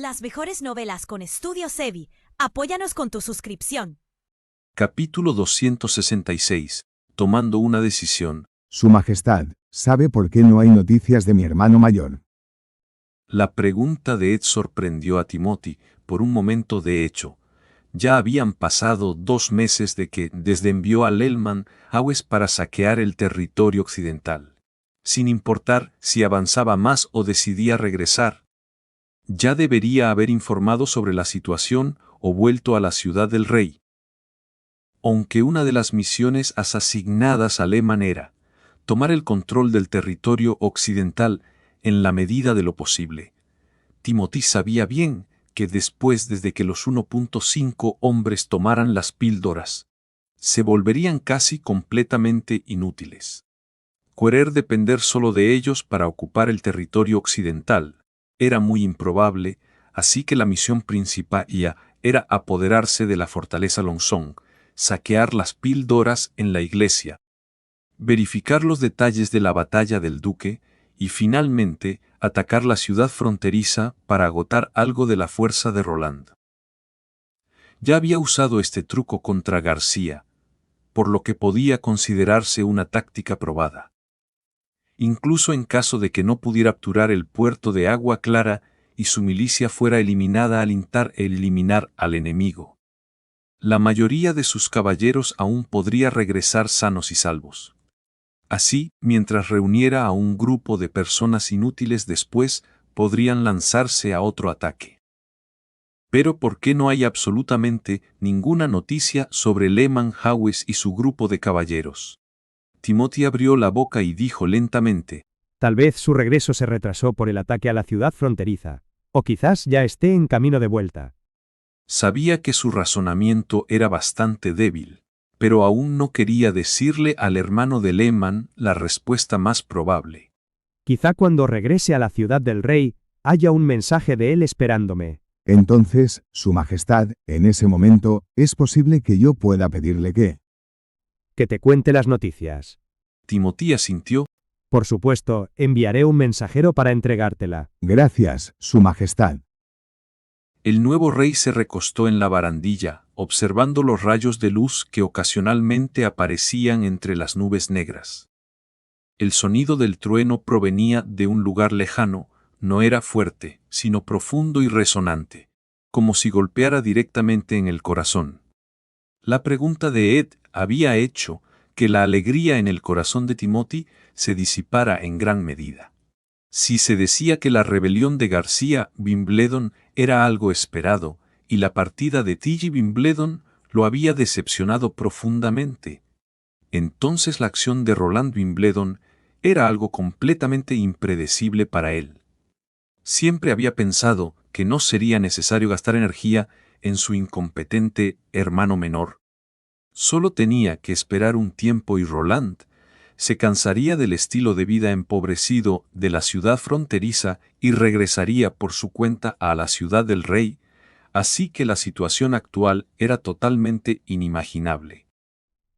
Las mejores novelas con Estudio Sebi. Apóyanos con tu suscripción. Capítulo 266. Tomando una decisión. Su Majestad, ¿sabe por qué no hay noticias de mi hermano mayor? La pregunta de Ed sorprendió a Timothy, por un momento de hecho. Ya habían pasado 2 meses desde envió a Lellman Hawes para saquear el territorio occidental. Sin importar si avanzaba más o decidía regresar. Ya debería haber informado sobre la situación o vuelto a la ciudad del rey. Aunque una de las misiones asignadas a Lehman era tomar el control del territorio occidental en la medida de lo posible. Timothy sabía bien que desde que los 1.5 hombres tomaran las píldoras, se volverían casi completamente inútiles. Querer depender solo de ellos para ocupar el territorio occidental era muy improbable, así que la misión principal era apoderarse de la fortaleza Longsong, saquear las píldoras en la iglesia, verificar los detalles de la batalla del duque y finalmente atacar la ciudad fronteriza para agotar algo de la fuerza de Roland. Ya había usado este truco contra García, por lo que podía considerarse una táctica probada. Incluso en caso de que no pudiera capturar el puerto de Agua Clara y su milicia fuera eliminada al intentar eliminar al enemigo, la mayoría de sus caballeros aún podría regresar sanos y salvos. Así, mientras reuniera a un grupo de personas inútiles después, podrían lanzarse a otro ataque. Pero ¿por qué no hay absolutamente ninguna noticia sobre Lehman Hawes y su grupo de caballeros? Timothy abrió la boca y dijo lentamente: Tal vez su regreso se retrasó por el ataque a la ciudad fronteriza, o quizás ya esté en camino de vuelta. Sabía que su razonamiento era bastante débil, pero aún no quería decirle al hermano de Lehman la respuesta más probable. Quizá cuando regrese a la ciudad del rey, haya un mensaje de él esperándome. Entonces, Su Majestad, en ese momento, es posible que yo pueda pedirle Que te cuente las noticias. Timothy asintió. Por supuesto, enviaré un mensajero para entregártela. Gracias, Su Majestad. El nuevo rey se recostó en la barandilla, observando los rayos de luz que ocasionalmente aparecían entre las nubes negras. El sonido del trueno provenía de un lugar lejano, no era fuerte, sino profundo y resonante, como si golpeara directamente en el corazón. La pregunta de Ed había hecho que la alegría en el corazón de Timothy se disipara en gran medida. Si se decía que la rebelión de García Wimbledon era algo esperado, y la partida de Tilly Wimbledon lo había decepcionado profundamente, entonces la acción de Roland Wimbledon era algo completamente impredecible para él. Siempre había pensado que no sería necesario gastar energía en su incompetente hermano menor. Solo tenía que esperar un tiempo y Roland se cansaría del estilo de vida empobrecido de la ciudad fronteriza y regresaría por su cuenta a la ciudad del rey, así que la situación actual era totalmente inimaginable.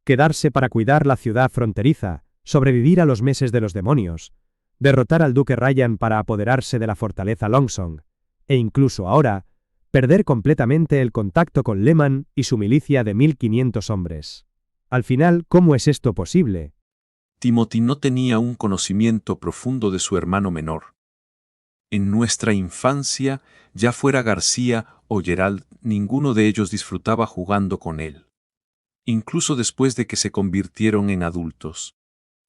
Quedarse para cuidar la ciudad fronteriza, sobrevivir a los meses de los demonios, derrotar al duque Ryan para apoderarse de la fortaleza Longsong, e incluso ahora, perder completamente el contacto con Lehman y su milicia de 1500 hombres. Al final, ¿cómo es esto posible? Timothy no tenía un conocimiento profundo de su hermano menor. En nuestra infancia, ya fuera García o Gerald, ninguno de ellos disfrutaba jugando con él. Incluso después de que se convirtieron en adultos.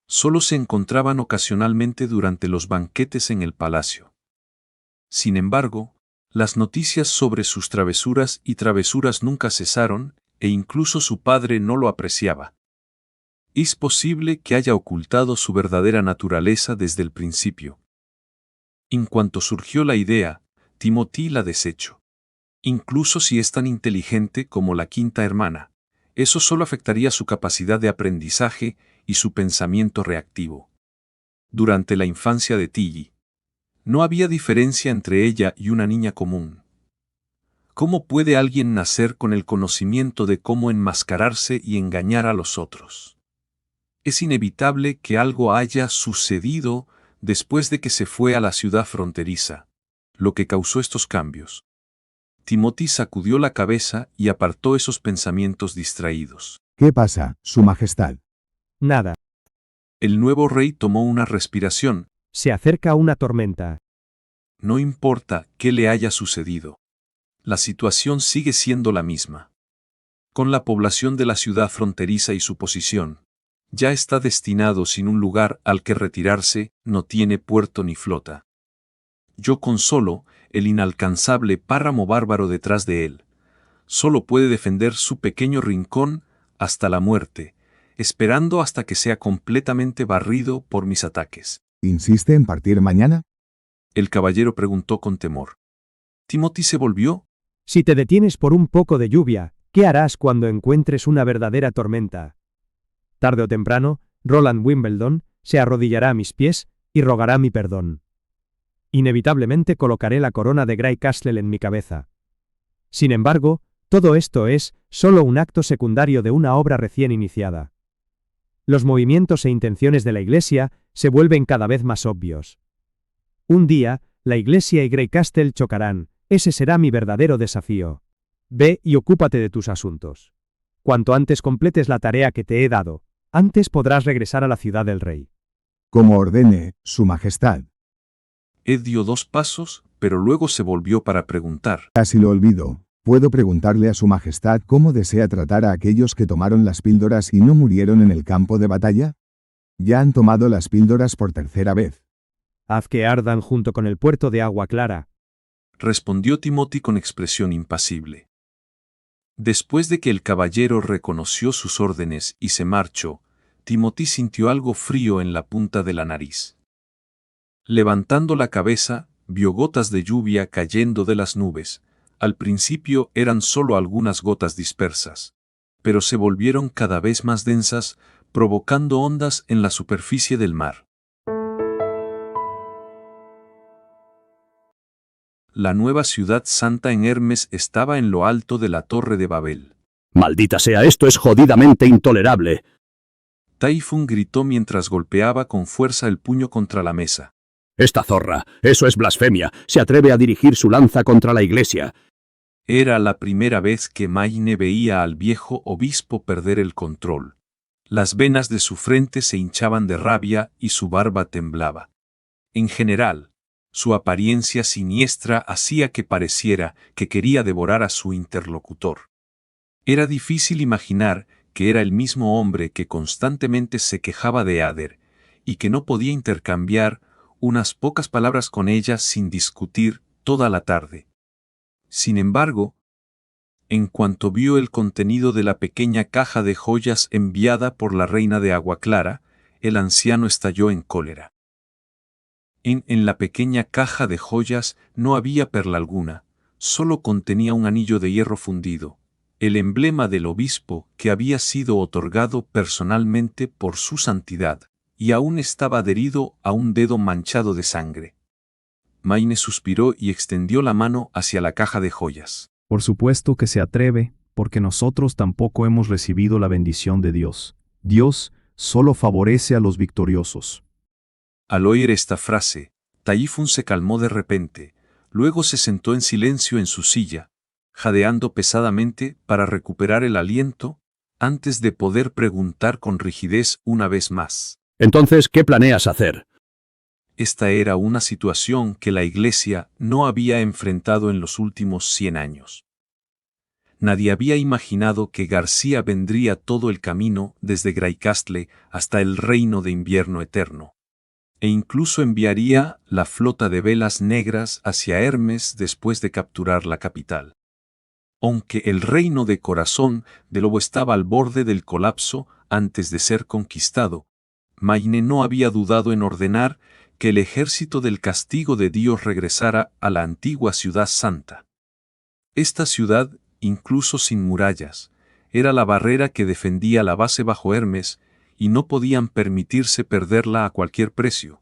Solo se encontraban ocasionalmente durante los banquetes en el palacio. Sin embargo, las noticias sobre sus travesuras nunca cesaron, e incluso su padre no lo apreciaba. Es posible que haya ocultado su verdadera naturaleza desde el principio. En cuanto surgió la idea, Timothy la desechó. Incluso si es tan inteligente como la quinta hermana, eso solo afectaría su capacidad de aprendizaje y su pensamiento reactivo. Durante la infancia de Tilly, no había diferencia entre ella y una niña común. ¿Cómo puede alguien nacer con el conocimiento de cómo enmascararse y engañar a los otros? Es inevitable que algo haya sucedido después de que se fue a la ciudad fronteriza, lo que causó estos cambios. Timothy sacudió la cabeza y apartó esos pensamientos distraídos. ¿Qué pasa, Su Majestad? Nada. El nuevo rey tomó una respiración. Se acerca una tormenta. No importa qué le haya sucedido. La situación sigue siendo la misma. Con la población de la ciudad fronteriza y su posición, ya está destinado sin un lugar al que retirarse, no tiene puerto ni flota. Yo con solo el inalcanzable páramo bárbaro detrás de él. Solo puede defender su pequeño rincón hasta la muerte, esperando hasta que sea completamente barrido por mis ataques. ¿Insiste en partir mañana? El caballero preguntó con temor. Timothy se volvió. Si te detienes por un poco de lluvia, ¿qué harás cuando encuentres una verdadera tormenta? Tarde o temprano, Roland Wimbledon se arrodillará a mis pies y rogará mi perdón. Inevitablemente colocaré la corona de Grey Castle en mi cabeza. Sin embargo, todo esto es solo un acto secundario de una obra recién iniciada. Los movimientos e intenciones de la Iglesia se vuelven cada vez más obvios. Un día, la Iglesia y Grey Castle chocarán. Ese será mi verdadero desafío. Ve y ocúpate de tus asuntos. Cuanto antes completes la tarea que te he dado, antes podrás regresar a la ciudad del rey. Como ordene, Su Majestad. Ed dio 2 pasos, pero luego se volvió para preguntar. Casi lo olvido. ¿Puedo preguntarle a Su Majestad cómo desea tratar a aquellos que tomaron las píldoras y no murieron en el campo de batalla? Ya han tomado las píldoras por tercera vez. Haz que ardan junto con el puerto de Agua Clara. Respondió Timothy con expresión impasible. Después de que el caballero reconoció sus órdenes y se marchó, Timothy sintió algo frío en la punta de la nariz. Levantando la cabeza, vio gotas de lluvia cayendo de las nubes. Al principio eran solo algunas gotas dispersas, pero se volvieron cada vez más densas, provocando ondas en la superficie del mar. La nueva ciudad santa en Hermes estaba en lo alto de la Torre de Babel. ¡Maldita sea, esto es jodidamente intolerable! Taifun gritó mientras golpeaba con fuerza el puño contra la mesa. ¡Esta zorra! ¡Eso es blasfemia! ¡Se atreve a dirigir su lanza contra la iglesia! Era la primera vez que Maine veía al viejo obispo perder el control. Las venas de su frente se hinchaban de rabia y su barba temblaba. En general, su apariencia siniestra hacía que pareciera que quería devorar a su interlocutor. Era difícil imaginar que era el mismo hombre que constantemente se quejaba de Ader, y que no podía intercambiar unas pocas palabras con ella sin discutir toda la tarde. Sin embargo, en cuanto vio el contenido de la pequeña caja de joyas enviada por la reina de Agua Clara, el anciano estalló en cólera. En la pequeña caja de joyas no había perla alguna, solo contenía un anillo de hierro fundido, el emblema del obispo que había sido otorgado personalmente por su santidad, y aún estaba adherido a un dedo manchado de sangre. Maine suspiró y extendió la mano hacia la caja de joyas. Por supuesto que se atreve, porque nosotros tampoco hemos recibido la bendición de Dios. Dios solo favorece a los victoriosos. Al oír esta frase, Taifun se calmó de repente, luego se sentó en silencio en su silla, jadeando pesadamente para recuperar el aliento, antes de poder preguntar con rigidez una vez más. Entonces, ¿qué planeas hacer? Esta era una situación que la Iglesia no había enfrentado en los últimos 100 años. Nadie había imaginado que García vendría todo el camino desde Greycastle hasta el Reino de Invierno Eterno, e incluso enviaría la flota de velas negras hacia Hermes después de capturar la capital. Aunque el reino de Corazón de Lobo estaba al borde del colapso antes de ser conquistado, Maine no había dudado en ordenar que el ejército del castigo de Dios regresara a la antigua ciudad santa. Esta ciudad, incluso sin murallas, era la barrera que defendía la base bajo Hermes, y no podían permitirse perderla a cualquier precio.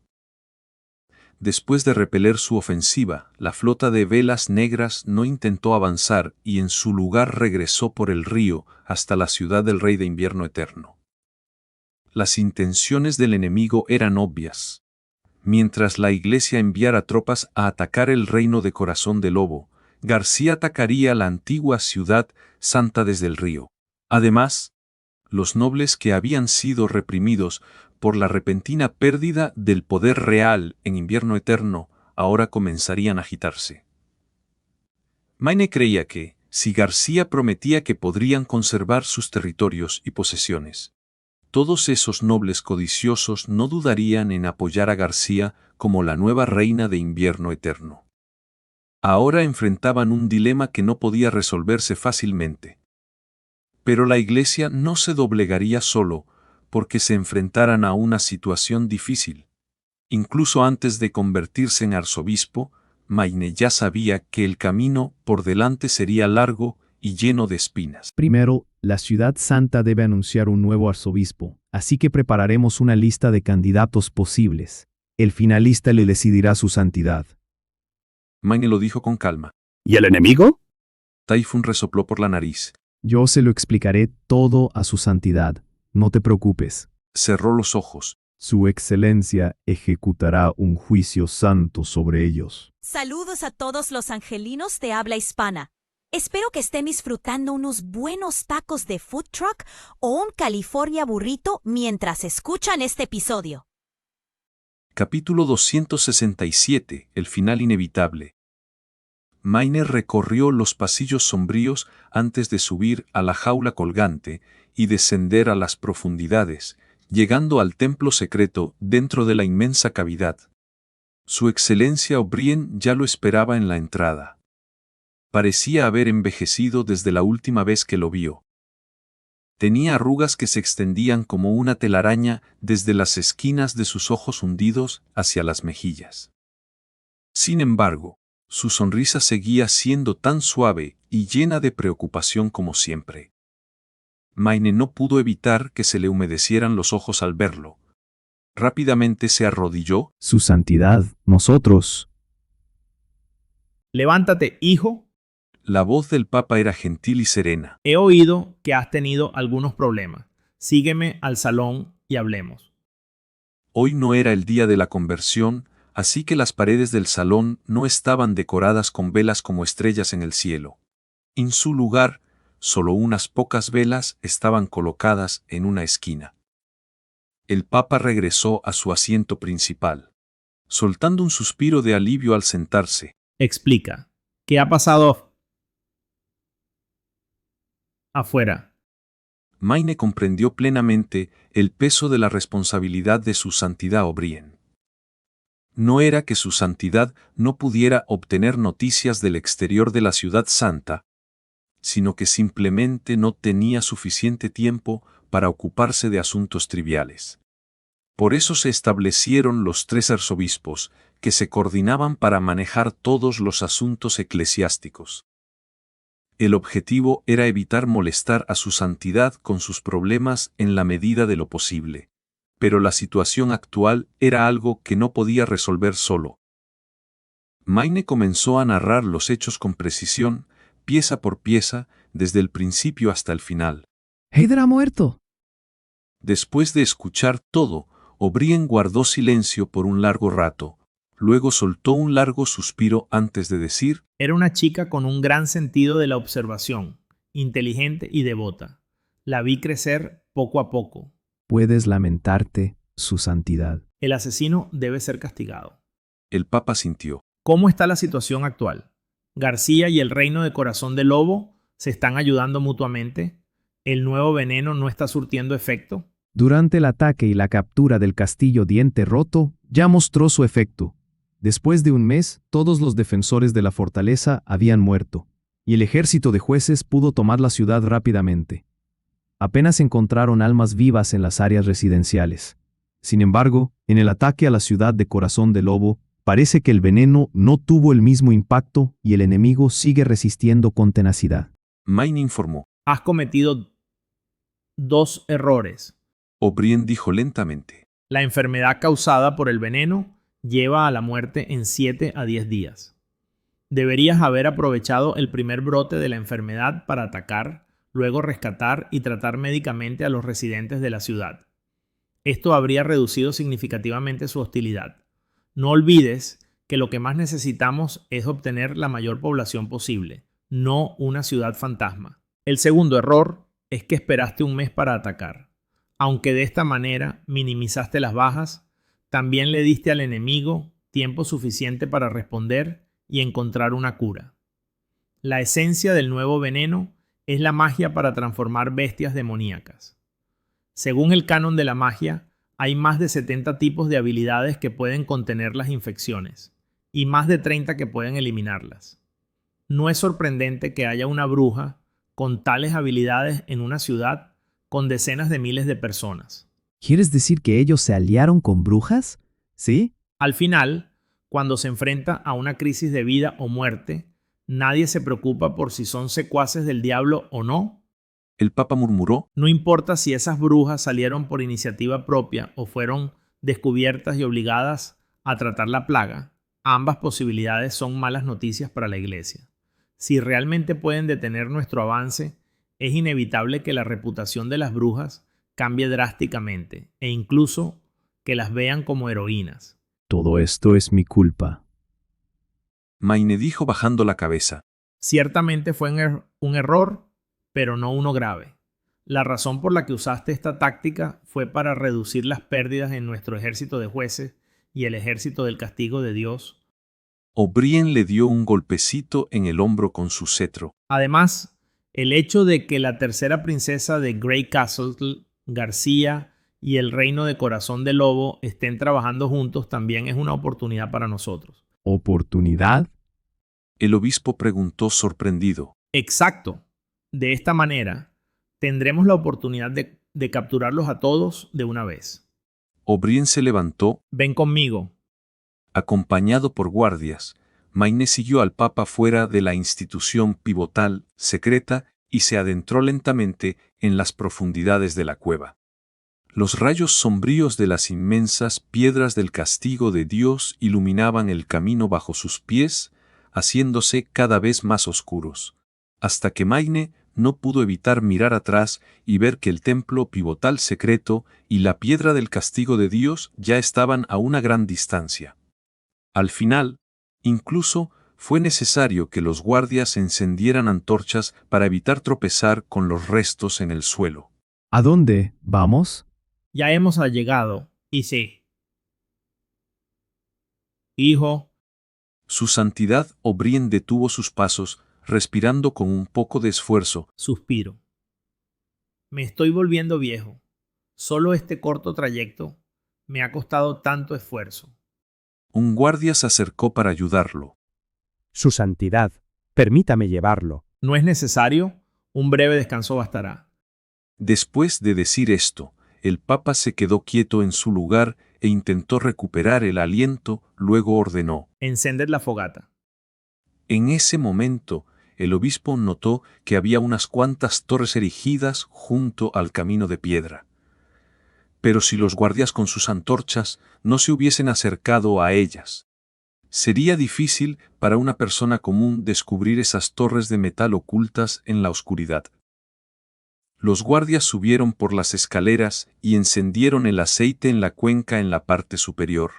Después de repeler su ofensiva, la flota de velas negras no intentó avanzar y en su lugar regresó por el río hasta la ciudad del Rey de Invierno Eterno. Las intenciones del enemigo eran obvias. Mientras la Iglesia enviara tropas a atacar el reino de Corazón de Lobo, García atacaría la antigua ciudad santa desde el río. Además, los nobles que habían sido reprimidos por la repentina pérdida del poder real en invierno eterno, ahora comenzarían a agitarse. Mayne creía que, si García prometía que podrían conservar sus territorios y posesiones, todos esos nobles codiciosos no dudarían en apoyar a García como la nueva reina de invierno eterno. Ahora enfrentaban un dilema que no podía resolverse fácilmente. Pero la Iglesia no se doblegaría solo porque se enfrentaran a una situación difícil. Incluso antes de convertirse en arzobispo, Mayne ya sabía que el camino por delante sería largo y lleno de espinas. Primero, la ciudad santa debe anunciar un nuevo arzobispo, así que prepararemos una lista de candidatos posibles. El finalista le decidirá su santidad. Mayne lo dijo con calma. ¿Y el enemigo? Typhon resopló por la nariz. Yo se lo explicaré todo a su santidad. No te preocupes. Cerró los ojos. Su excelencia ejecutará un juicio santo sobre ellos. Saludos a todos los angelinos de habla hispana. Espero que estén disfrutando unos buenos tacos de food truck o un California burrito mientras escuchan este episodio. Capítulo 267. El final inevitable. Mayne recorrió los pasillos sombríos antes de subir a la jaula colgante y descender a las profundidades, llegando al templo secreto dentro de la inmensa cavidad. Su excelencia O'Brien ya lo esperaba en la entrada. Parecía haber envejecido desde la última vez que lo vio. Tenía arrugas que se extendían como una telaraña desde las esquinas de sus ojos hundidos hacia las mejillas. Sin embargo, su sonrisa seguía siendo tan suave y llena de preocupación como siempre. Mayne no pudo evitar que se le humedecieran los ojos al verlo. Rápidamente se arrodilló. Su santidad, nosotros. Levántate, hijo. La voz del Papa era gentil y serena. He oído que has tenido algunos problemas. Sígueme al salón y hablemos. Hoy no era el día de la conversión, así que las paredes del salón no estaban decoradas con velas como estrellas en el cielo. En su lugar, solo unas pocas velas estaban colocadas en una esquina. El Papa regresó a su asiento principal, soltando un suspiro de alivio al sentarse. Explica, ¿qué ha pasado afuera? Mayne comprendió plenamente el peso de la responsabilidad de su santidad O'Brien. No era que su santidad no pudiera obtener noticias del exterior de la ciudad santa, sino que simplemente no tenía suficiente tiempo para ocuparse de asuntos triviales. Por eso se establecieron los 3 arzobispos, que se coordinaban para manejar todos los asuntos eclesiásticos. El objetivo era evitar molestar a su santidad con sus problemas en la medida de lo posible. Pero la situación actual era algo que no podía resolver solo. Mayne comenzó a narrar los hechos con precisión, pieza por pieza, desde el principio hasta el final. Heider ha muerto. Después de escuchar todo, O'Brien guardó silencio por un largo rato. Luego soltó un largo suspiro antes de decir: Era una chica con un gran sentido de la observación, inteligente y devota. La vi crecer poco a poco. Puedes lamentarte, su santidad. El asesino debe ser castigado. El Papa sintió. ¿Cómo está la situación actual? ¿García y el reino de Corazón de Lobo se están ayudando mutuamente? ¿El nuevo veneno no está surtiendo efecto? Durante el ataque y la captura del castillo Diente Roto, ya mostró su efecto. Después de un mes, todos los defensores de la fortaleza habían muerto, y el ejército de jueces pudo tomar la ciudad rápidamente. Apenas encontraron almas vivas en las áreas residenciales. Sin embargo, en el ataque a la ciudad de Corazón de Lobo, parece que el veneno no tuvo el mismo impacto y el enemigo sigue resistiendo con tenacidad. Mayne informó. Has cometido 2 errores. O'Brien dijo lentamente. La enfermedad causada por el veneno lleva a la muerte en 7 a 10 días. Deberías haber aprovechado el primer brote de la enfermedad para atacar, luego rescatar y tratar médicamente a los residentes de la ciudad. Esto habría reducido significativamente su hostilidad. No olvides que lo que más necesitamos es obtener la mayor población posible, no una ciudad fantasma. El segundo error es que esperaste un mes para atacar. Aunque de esta manera minimizaste las bajas, también le diste al enemigo tiempo suficiente para responder y encontrar una cura. La esencia del nuevo veneno es la magia para transformar bestias demoníacas. Según el canon de la magia, hay más de 70 tipos de habilidades que pueden contener las infecciones y más de 30 que pueden eliminarlas. No es sorprendente que haya una bruja con tales habilidades en una ciudad con decenas de miles de personas. ¿Quieres decir que ellos se aliaron con brujas? ¿Sí? Al final, cuando se enfrenta a una crisis de vida o muerte, nadie se preocupa por si son secuaces del diablo o no. El Papa murmuró. No importa si esas brujas salieron por iniciativa propia o fueron descubiertas y obligadas a tratar la plaga, ambas posibilidades son malas noticias para la Iglesia. Si realmente pueden detener nuestro avance, es inevitable que la reputación de las brujas cambie drásticamente e incluso que las vean como heroínas. Todo esto es mi culpa. Maine dijo bajando la cabeza. Ciertamente fue un error, pero no uno grave. La razón por la que usaste esta táctica fue para reducir las pérdidas en nuestro ejército de jueces y el ejército del castigo de Dios. O'Brien le dio un golpecito en el hombro con su cetro. Además, el hecho de que la tercera princesa de Grey Castle, García, y el reino de Corazón de Lobo estén trabajando juntos también es una oportunidad para nosotros. ¿Oportunidad? El obispo preguntó sorprendido. Exacto. De esta manera, tendremos la oportunidad de capturarlos a todos de una vez. O'Brien se levantó. Ven conmigo. Acompañado por guardias, Maine siguió al Papa fuera de la institución pivotal, secreta, y se adentró lentamente en las profundidades de la cueva. Los rayos sombríos de las inmensas piedras del castigo de Dios iluminaban el camino bajo sus pies, haciéndose cada vez más oscuros, hasta que Maine no pudo evitar mirar atrás y ver que el templo pivotal secreto y la piedra del castigo de Dios ya estaban a una gran distancia. Al final, incluso, fue necesario que los guardias encendieran antorchas para evitar tropezar con los restos en el suelo. ¿A dónde vamos? Ya hemos llegado, y sí. Hijo. Su santidad O'Brien detuvo sus pasos, respirando con un poco de esfuerzo. Suspiro. Me estoy volviendo viejo. Solo este corto trayecto me ha costado tanto esfuerzo. Un guardia se acercó para ayudarlo. Su santidad, permítame llevarlo. No es necesario, un breve descanso bastará. Después de decir esto, el Papa se quedó quieto en su lugar e intentó recuperar el aliento, luego ordenó. Encended la fogata. En ese momento, el obispo notó que había unas cuantas torres erigidas junto al camino de piedra. Pero si los guardias con sus antorchas no se hubiesen acercado a ellas, sería difícil para una persona común descubrir esas torres de metal ocultas en la oscuridad. Los guardias subieron por las escaleras y encendieron el aceite en la cuenca en la parte superior.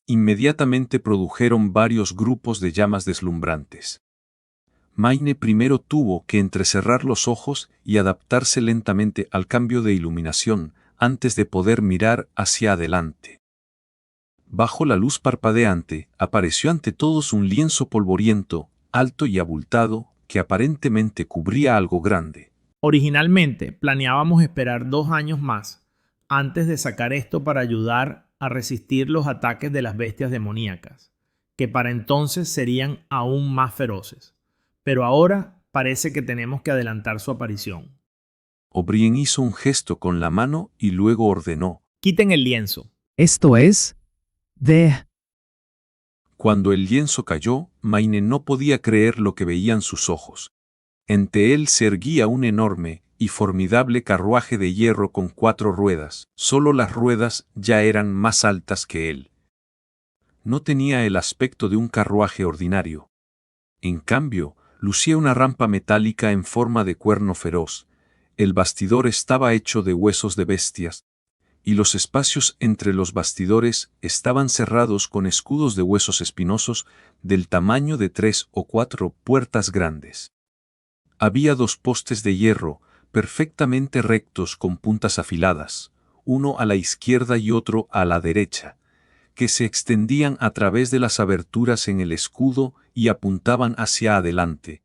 Inmediatamente produjeron varios grupos de llamas deslumbrantes. Maine primero tuvo que entrecerrar los ojos y adaptarse lentamente al cambio de iluminación antes de poder mirar hacia adelante. Bajo la luz parpadeante, apareció ante todos un lienzo polvoriento, alto y abultado, que aparentemente cubría algo grande. Originalmente planeábamos esperar 2 años más antes de sacar esto para ayudar a resistir los ataques de las bestias demoníacas, que para entonces serían aún más feroces. Pero ahora parece que tenemos que adelantar su aparición. O'Brien hizo un gesto con la mano y luego ordenó. Quiten el lienzo. Esto es... Cuando el lienzo cayó, Maine no podía creer lo que veían sus ojos. Ante él se erguía un enorme y formidable carruaje de hierro con 4 ruedas. Solo las ruedas ya eran más altas que él. No tenía el aspecto de un carruaje ordinario. En cambio, lucía una rampa metálica en forma de cuerno feroz. El bastidor estaba hecho de huesos de bestias, y los espacios entre los bastidores estaban cerrados con escudos de huesos espinosos del tamaño de 3 o 4 puertas grandes. Había 2 postes de hierro, perfectamente rectos con puntas afiladas, uno a la izquierda y otro a la derecha, que se extendían a través de las aberturas en el escudo y apuntaban hacia adelante,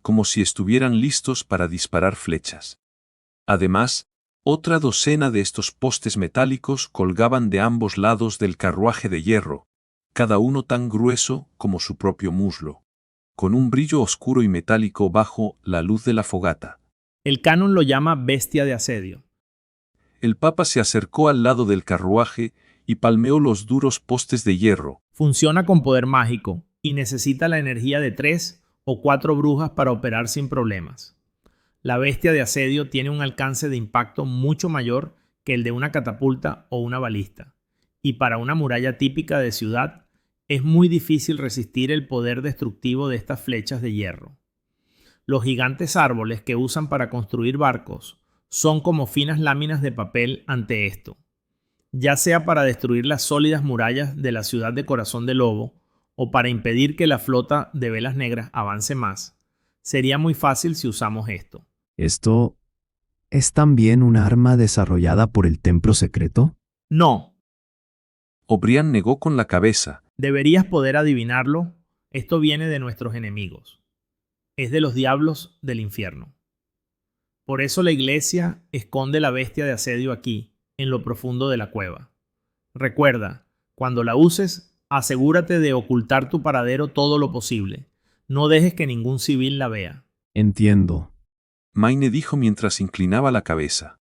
como si estuvieran listos para disparar flechas. Además, otra docena de estos postes metálicos colgaban de ambos lados del carruaje de hierro, cada uno tan grueso como su propio muslo, con un brillo oscuro y metálico bajo la luz de la fogata. El canon lo llama bestia de asedio. El Papa se acercó al lado del carruaje y palmeó los duros postes de hierro. Funciona con poder mágico y necesita la energía de 3 o 4 brujas para operar sin problemas. La bestia de asedio tiene un alcance de impacto mucho mayor que el de una catapulta o una balista, y para una muralla típica de ciudad es muy difícil resistir el poder destructivo de estas flechas de hierro. Los gigantes árboles que usan para construir barcos son como finas láminas de papel ante esto, ya sea para destruir las sólidas murallas de la ciudad de Corazón de Lobo o para impedir que la flota de velas negras avance más. Sería muy fácil si usamos esto. ¿Esto es también un arma desarrollada por el templo secreto? No, O'Brien negó con la cabeza. deberías poder adivinarlo. Esto viene de nuestros enemigos. Es de los diablos del infierno. Por eso la iglesia esconde la bestia de asedio aquí, en lo profundo de la cueva. Recuerda, cuando la uses, asegúrate de ocultar tu paradero todo lo posible. No dejes que ningún civil la vea. Entiendo. Maine dijo mientras inclinaba la cabeza.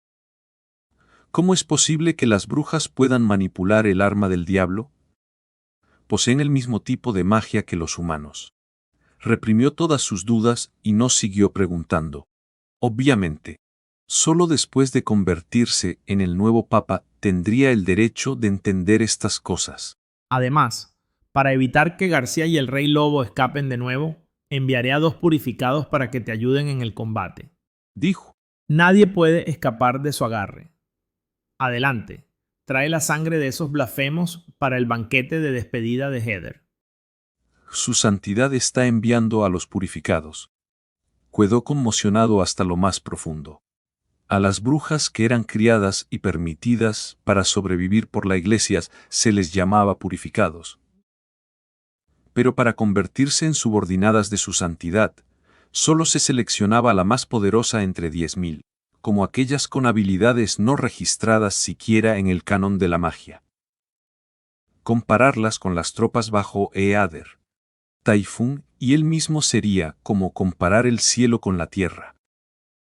¿Cómo es posible que las brujas puedan manipular el arma del diablo? Poseen el mismo tipo de magia que los humanos. Reprimió todas sus dudas y no siguió preguntando. Obviamente, solo después de convertirse en el nuevo papa tendría el derecho de entender estas cosas. Además, para evitar que García y el Rey Lobo escapen de nuevo, enviaré a 2 purificados para que te ayuden en el combate. Dijo. Nadie puede escapar de su agarre. Adelante, trae la sangre de esos blasfemos para el banquete de despedida de Heather. Su santidad está enviando a los purificados. Quedó conmocionado hasta lo más profundo. A las brujas que eran criadas y permitidas para sobrevivir por la iglesia se les llamaba purificados. Pero para convertirse en subordinadas de su santidad, solo se seleccionaba a la más poderosa entre 10.000, como aquellas con habilidades no registradas siquiera en el canon de la magia. Compararlas con las tropas bajo Eader, Taifún y él mismo sería como comparar el cielo con la tierra.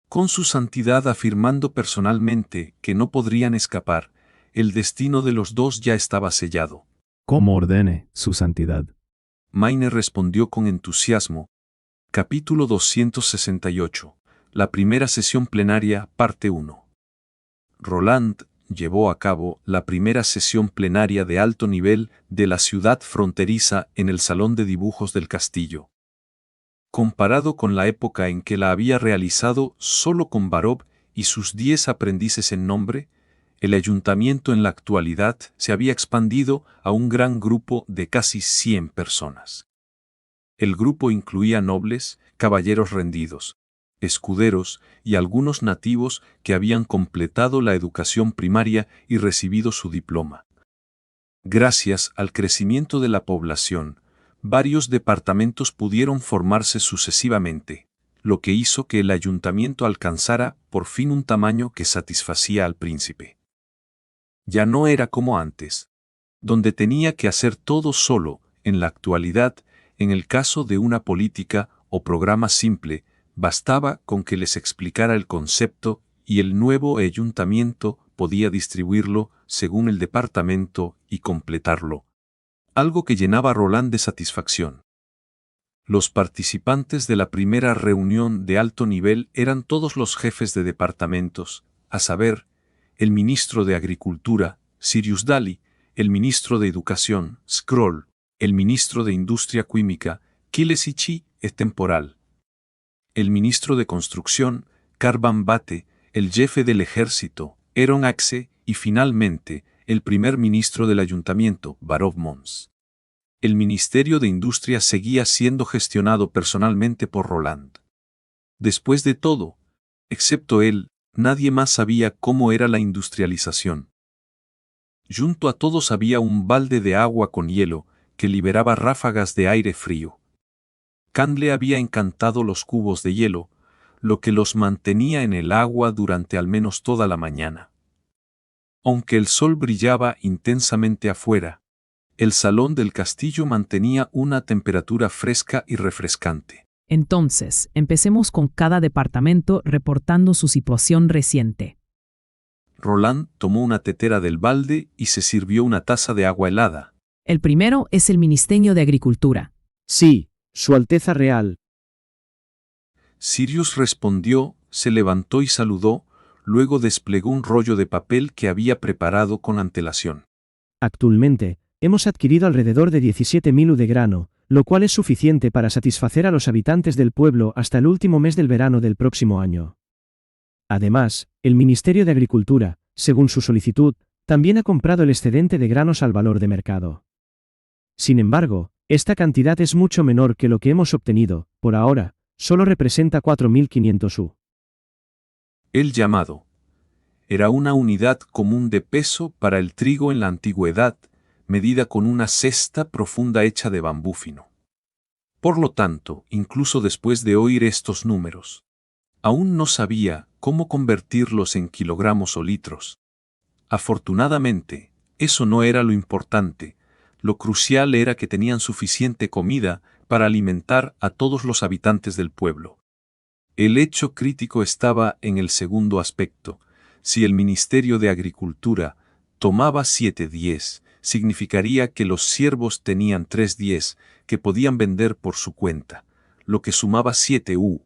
Con su santidad afirmando personalmente que no podrían escapar, el destino de los dos ya estaba sellado. Como ordene su santidad. Maine respondió con entusiasmo. Capítulo 268. La primera sesión plenaria, parte 1. Roland llevó a cabo la primera sesión plenaria de alto nivel de la ciudad fronteriza en el salón de dibujos del castillo. Comparado con la época en que la había realizado solo con Barob y sus 10 aprendices en nombre, el ayuntamiento en la actualidad se había expandido a un gran grupo de casi 100 personas. El grupo incluía nobles, caballeros rendidos, escuderos y algunos nativos que habían completado la educación primaria y recibido su diploma. Gracias al crecimiento de la población, varios departamentos pudieron formarse sucesivamente, lo que hizo que el ayuntamiento alcanzara por fin un tamaño que satisfacía al príncipe. Ya no era como antes, donde tenía que hacer todo solo. En la actualidad, en el caso de una política o programa simple, bastaba con que les explicara el concepto y el nuevo ayuntamiento podía distribuirlo según el departamento y completarlo. Algo que llenaba a Roland de satisfacción. Los participantes de la primera reunión de alto nivel eran todos los jefes de departamentos, a saber, el ministro de Agricultura, Sirius Daly, el ministro de Educación, Scroll, el ministro de Industria Química, Kilesichi, Temporal, el ministro de Construcción, Carvan Bate, el jefe del ejército, Eron Axe, y finalmente, el primer ministro del ayuntamiento, Barov Mons. El Ministerio de Industria seguía siendo gestionado personalmente por Roland. Después de todo, excepto él, nadie más sabía cómo era la industrialización. Junto a todos había un balde de agua con hielo que liberaba ráfagas de aire frío. Khan le había encantado los cubos de hielo, lo que los mantenía en el agua durante al menos toda la mañana. Aunque el sol brillaba intensamente afuera, el salón del castillo mantenía una temperatura fresca y refrescante. Entonces, empecemos con cada departamento reportando su situación reciente. Roland tomó una tetera del balde y se sirvió una taza de agua helada. El primero es el Ministerio de Agricultura. Sí, Su Alteza Real. Sirius respondió, se levantó y saludó, luego desplegó un rollo de papel que había preparado con antelación. Actualmente, hemos adquirido alrededor de 17.000 U de grano, lo cual es suficiente para satisfacer a los habitantes del pueblo hasta el último mes del verano del próximo año. Además, el Ministerio de Agricultura, según su solicitud, también ha comprado el excedente de granos al valor de mercado. Sin embargo, esta cantidad es mucho menor que lo que hemos obtenido, por ahora, solo representa 4.500 U. El llamado era una unidad común de peso para el trigo en la antigüedad, medida con una cesta profunda hecha de bambú fino. Por lo tanto, incluso después de oír estos números, aún no sabía cómo convertirlos en kilogramos o litros. Afortunadamente, eso no era lo importante. Lo crucial era que tenían suficiente comida para alimentar a todos los habitantes del pueblo. El hecho crítico estaba en el segundo aspecto. Si el Ministerio de Agricultura tomaba 7/10, significaría que los siervos tenían 3/10 que podían vender por su cuenta, lo que sumaba 7 U.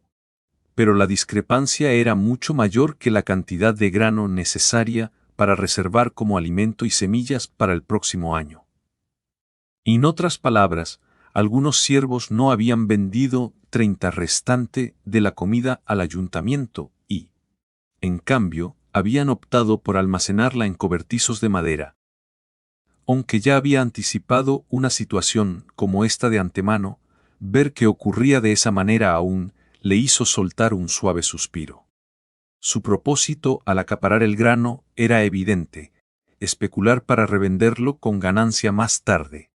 Pero la discrepancia era mucho mayor que la cantidad de grano necesaria para reservar como alimento y semillas para el próximo año. En otras palabras, algunos siervos no habían vendido 30 restante de la comida al ayuntamiento y, en cambio, habían optado por almacenarla en cobertizos de madera. Aunque ya había anticipado una situación como esta de antemano, ver que ocurría de esa manera aún le hizo soltar un suave suspiro. Su propósito al acaparar el grano era evidente: especular para revenderlo con ganancia más tarde.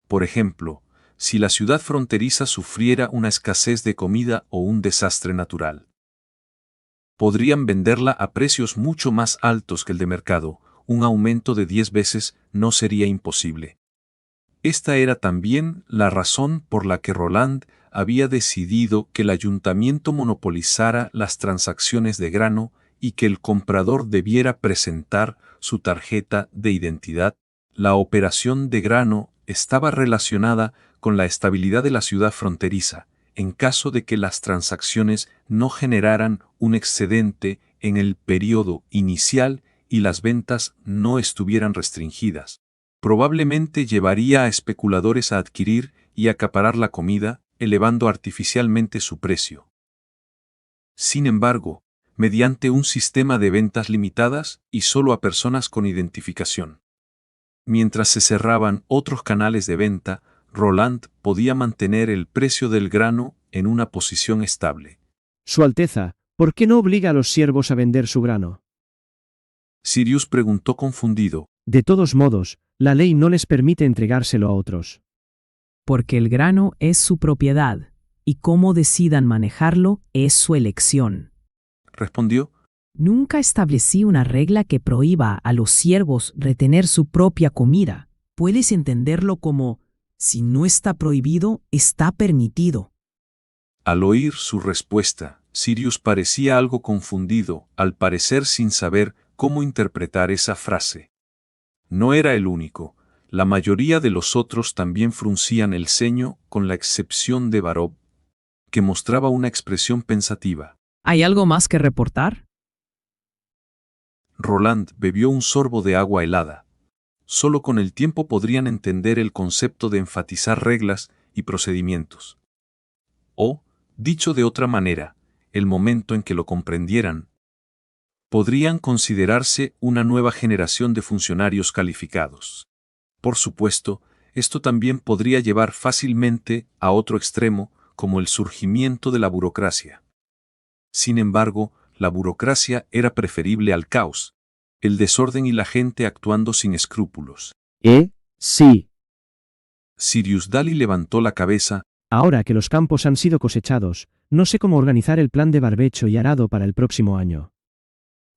Por ejemplo, si la ciudad fronteriza sufriera una escasez de comida o un desastre natural. Podrían venderla a precios mucho más altos que el de mercado, un aumento de 10 veces no sería imposible. Esta era también la razón por la que Roland había decidido que el ayuntamiento monopolizara las transacciones de grano y que el comprador debiera presentar su tarjeta de identidad. La operación de grano estaba relacionada con la estabilidad de la ciudad fronteriza, en caso de que las transacciones no generaran un excedente en el periodo inicial y las ventas no estuvieran restringidas. Probablemente llevaría a especuladores a adquirir y acaparar la comida, elevando artificialmente su precio. Sin embargo, mediante un sistema de ventas limitadas y solo a personas con identificación. Mientras se cerraban otros canales de venta, Roland podía mantener el precio del grano en una posición estable. Su Alteza, ¿por qué no obliga a los siervos a vender su grano? Sirius preguntó confundido. De todos modos, la ley no les permite entregárselo a otros. Porque el grano es su propiedad, y cómo decidan manejarlo es su elección. Respondió. Nunca establecí una regla que prohíba a los siervos retener su propia comida. Puedes entenderlo como, si no está prohibido, está permitido. Al oír su respuesta, Sirius parecía algo confundido, al parecer sin saber cómo interpretar esa frase. No era el único. La mayoría de los otros también fruncían el ceño, con la excepción de Barov, que mostraba una expresión pensativa. ¿Hay algo más que reportar? Roland bebió un sorbo de agua helada. Solo con el tiempo podrían entender el concepto de enfatizar reglas y procedimientos. O, dicho de otra manera, el momento en que lo comprendieran. podrían considerarse una nueva generación de funcionarios calificados. Por supuesto, esto también podría llevar fácilmente a otro extremo, como el surgimiento de la burocracia. Sin embargo, la burocracia era preferible al caos, el desorden y la gente actuando sin escrúpulos. Sí. Sirius Dali levantó la cabeza. Ahora que los campos han sido cosechados, no sé cómo organizar el plan de barbecho y arado para el próximo año.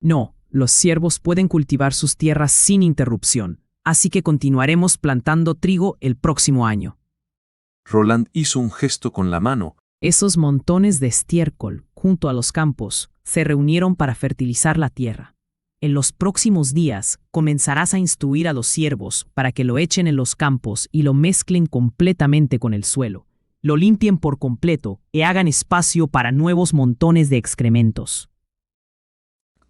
No, los siervos pueden cultivar sus tierras sin interrupción, así que continuaremos plantando trigo el próximo año. Roland hizo un gesto con la mano. Esos montones de estiércol, junto a los campos, se reunieron para fertilizar la tierra. En los próximos días comenzarás a instruir a los siervos para que lo echen en los campos y lo mezclen completamente con el suelo, lo limpien por completo y hagan espacio para nuevos montones de excrementos.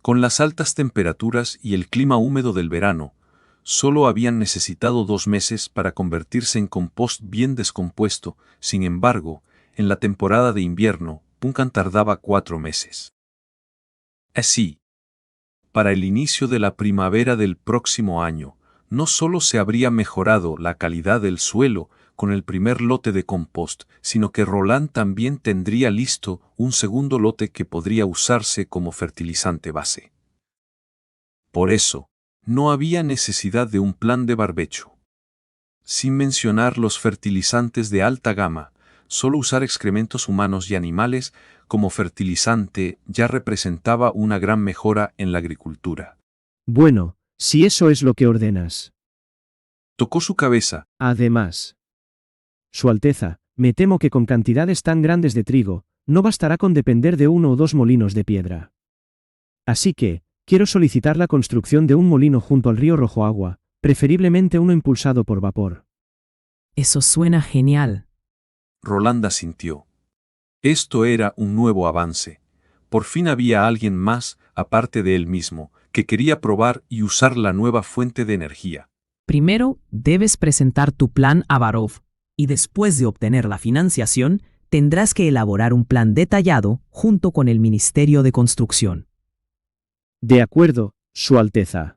Con las altas temperaturas y el clima húmedo del verano, solo habían necesitado 2 meses para convertirse en compost bien descompuesto. Sin embargo, en la temporada de invierno, Punkan tardaba 4 meses. Así, para el inicio de la primavera del próximo año, no solo se habría mejorado la calidad del suelo con el primer lote de compost, sino que Roland también tendría listo un segundo lote que podría usarse como fertilizante base. Por eso, no había necesidad de un plan de barbecho. Sin mencionar los fertilizantes de alta gama, solo usar excrementos humanos y animales como fertilizante ya representaba una gran mejora en la agricultura. Bueno, si eso es lo que ordenas. Tocó su cabeza. Además, Su Alteza, me temo que con cantidades tan grandes de trigo, no bastará con depender de 1 o 2 molinos de piedra. Así que, quiero solicitar la construcción de un molino junto al río Rojo Agua, preferiblemente uno impulsado por vapor. Eso suena genial. Roland asintió. Esto era un nuevo avance. Por fin había alguien más, aparte de él mismo, que quería probar y usar la nueva fuente de energía. Primero, debes presentar tu plan a Varov, y después de obtener la financiación, tendrás que elaborar un plan detallado junto con el Ministerio de Construcción. De acuerdo, Su Alteza.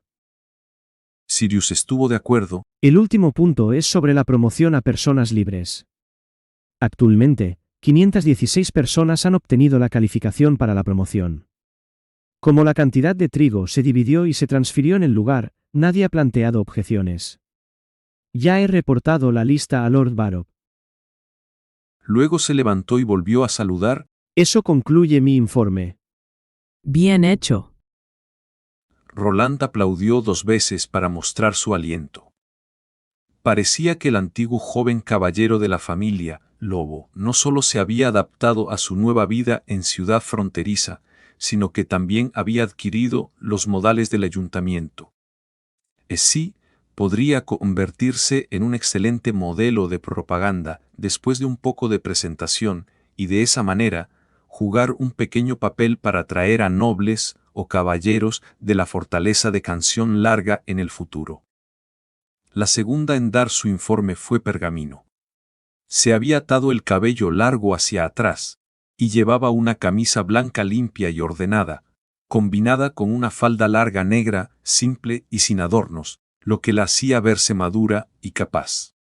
Sirius estuvo de acuerdo. El último punto es sobre la promoción a personas libres. Actualmente, 516 personas han obtenido la calificación para la promoción. Como la cantidad de trigo se dividió y se transfirió en el lugar, nadie ha planteado objeciones. Ya he reportado la lista a Lord Barrow. Luego se levantó y volvió a saludar. Eso concluye mi informe. Bien hecho. Roland aplaudió 2 veces para mostrar su aliento. Parecía que el antiguo joven caballero de la familia, Lobo, no solo se había adaptado a su nueva vida en ciudad fronteriza, sino que también había adquirido los modales del ayuntamiento. Sí, podría convertirse en un excelente modelo de propaganda después de un poco de presentación y de esa manera jugar un pequeño papel para atraer a nobles o caballeros de la fortaleza de Canción Larga en el futuro. La segunda en dar su informe fue Pergamino. Se había atado el cabello largo hacia atrás y llevaba una camisa blanca limpia y ordenada, combinada con una falda larga negra, simple y sin adornos, lo que la hacía verse madura y capaz.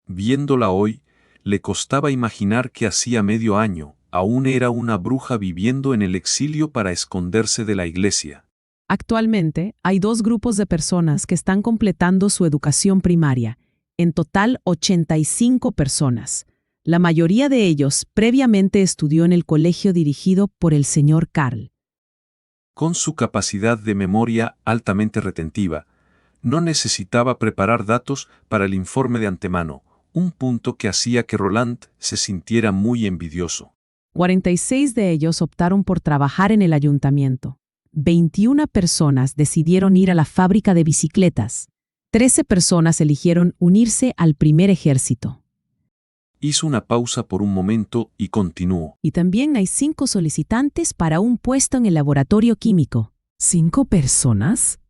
Viéndola hoy, le costaba imaginar que hacía medio año aún era una bruja viviendo en el exilio para esconderse de la iglesia. Actualmente, hay 2 grupos de personas que están completando su educación primaria, en total 85 personas. La mayoría de ellos previamente estudió en el colegio dirigido por el señor Karl. Con su capacidad de memoria altamente retentiva, no necesitaba preparar datos para el informe de antemano, un punto que hacía que Roland se sintiera muy envidioso. 46 de ellos optaron por trabajar en el ayuntamiento. 21 personas decidieron ir a la fábrica de bicicletas. 13 personas eligieron unirse al primer ejército. Hizo una pausa por un momento y continuó. Y también hay 5 solicitantes para un puesto en el laboratorio químico. ¿5 personas?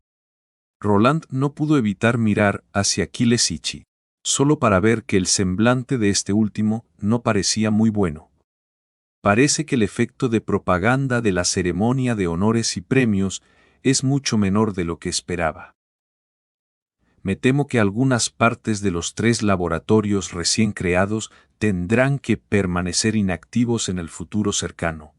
Roland no pudo evitar mirar hacia Aquiles Ichi, solo para ver que el semblante de este último no parecía muy bueno. Parece que el efecto de propaganda de la ceremonia de honores y premios es mucho menor de lo que esperaba. Me temo que algunas partes de los 3 laboratorios recién creados tendrán que permanecer inactivos en el futuro cercano.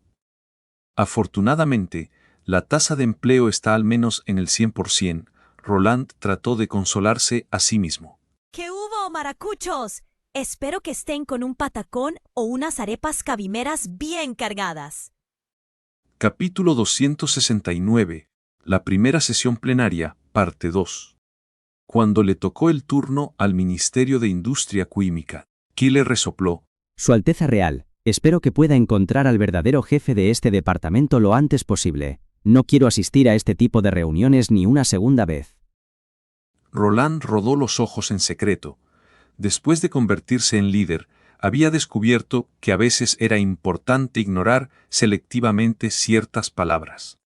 Afortunadamente, la tasa de empleo está al menos en el 100%. Roland trató de consolarse a sí mismo. ¿Qué hubo, maracuchos? Espero que estén con un patacón o unas arepas cabimeras bien cargadas. Capítulo 269. La primera sesión plenaria, parte 2. Cuando le tocó el turno al Ministerio de Industria Química, Kyle resopló. Su Alteza Real, espero que pueda encontrar al verdadero jefe de este departamento lo antes posible. No quiero asistir a este tipo de reuniones ni una segunda vez. Roland rodó los ojos en secreto. Después de convertirse en líder, había descubierto que a veces era importante ignorar selectivamente ciertas palabras.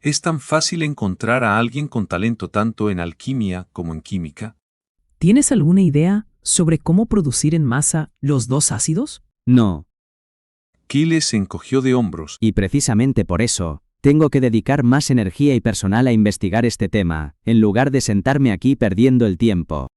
¿Es tan fácil encontrar a alguien con talento tanto en alquimia como en química? ¿Tienes alguna idea sobre cómo producir en masa los 2 ácidos? No. Kyle se encogió de hombros. Y precisamente por eso, tengo que dedicar más energía y personal a investigar este tema, en lugar de sentarme aquí perdiendo el tiempo.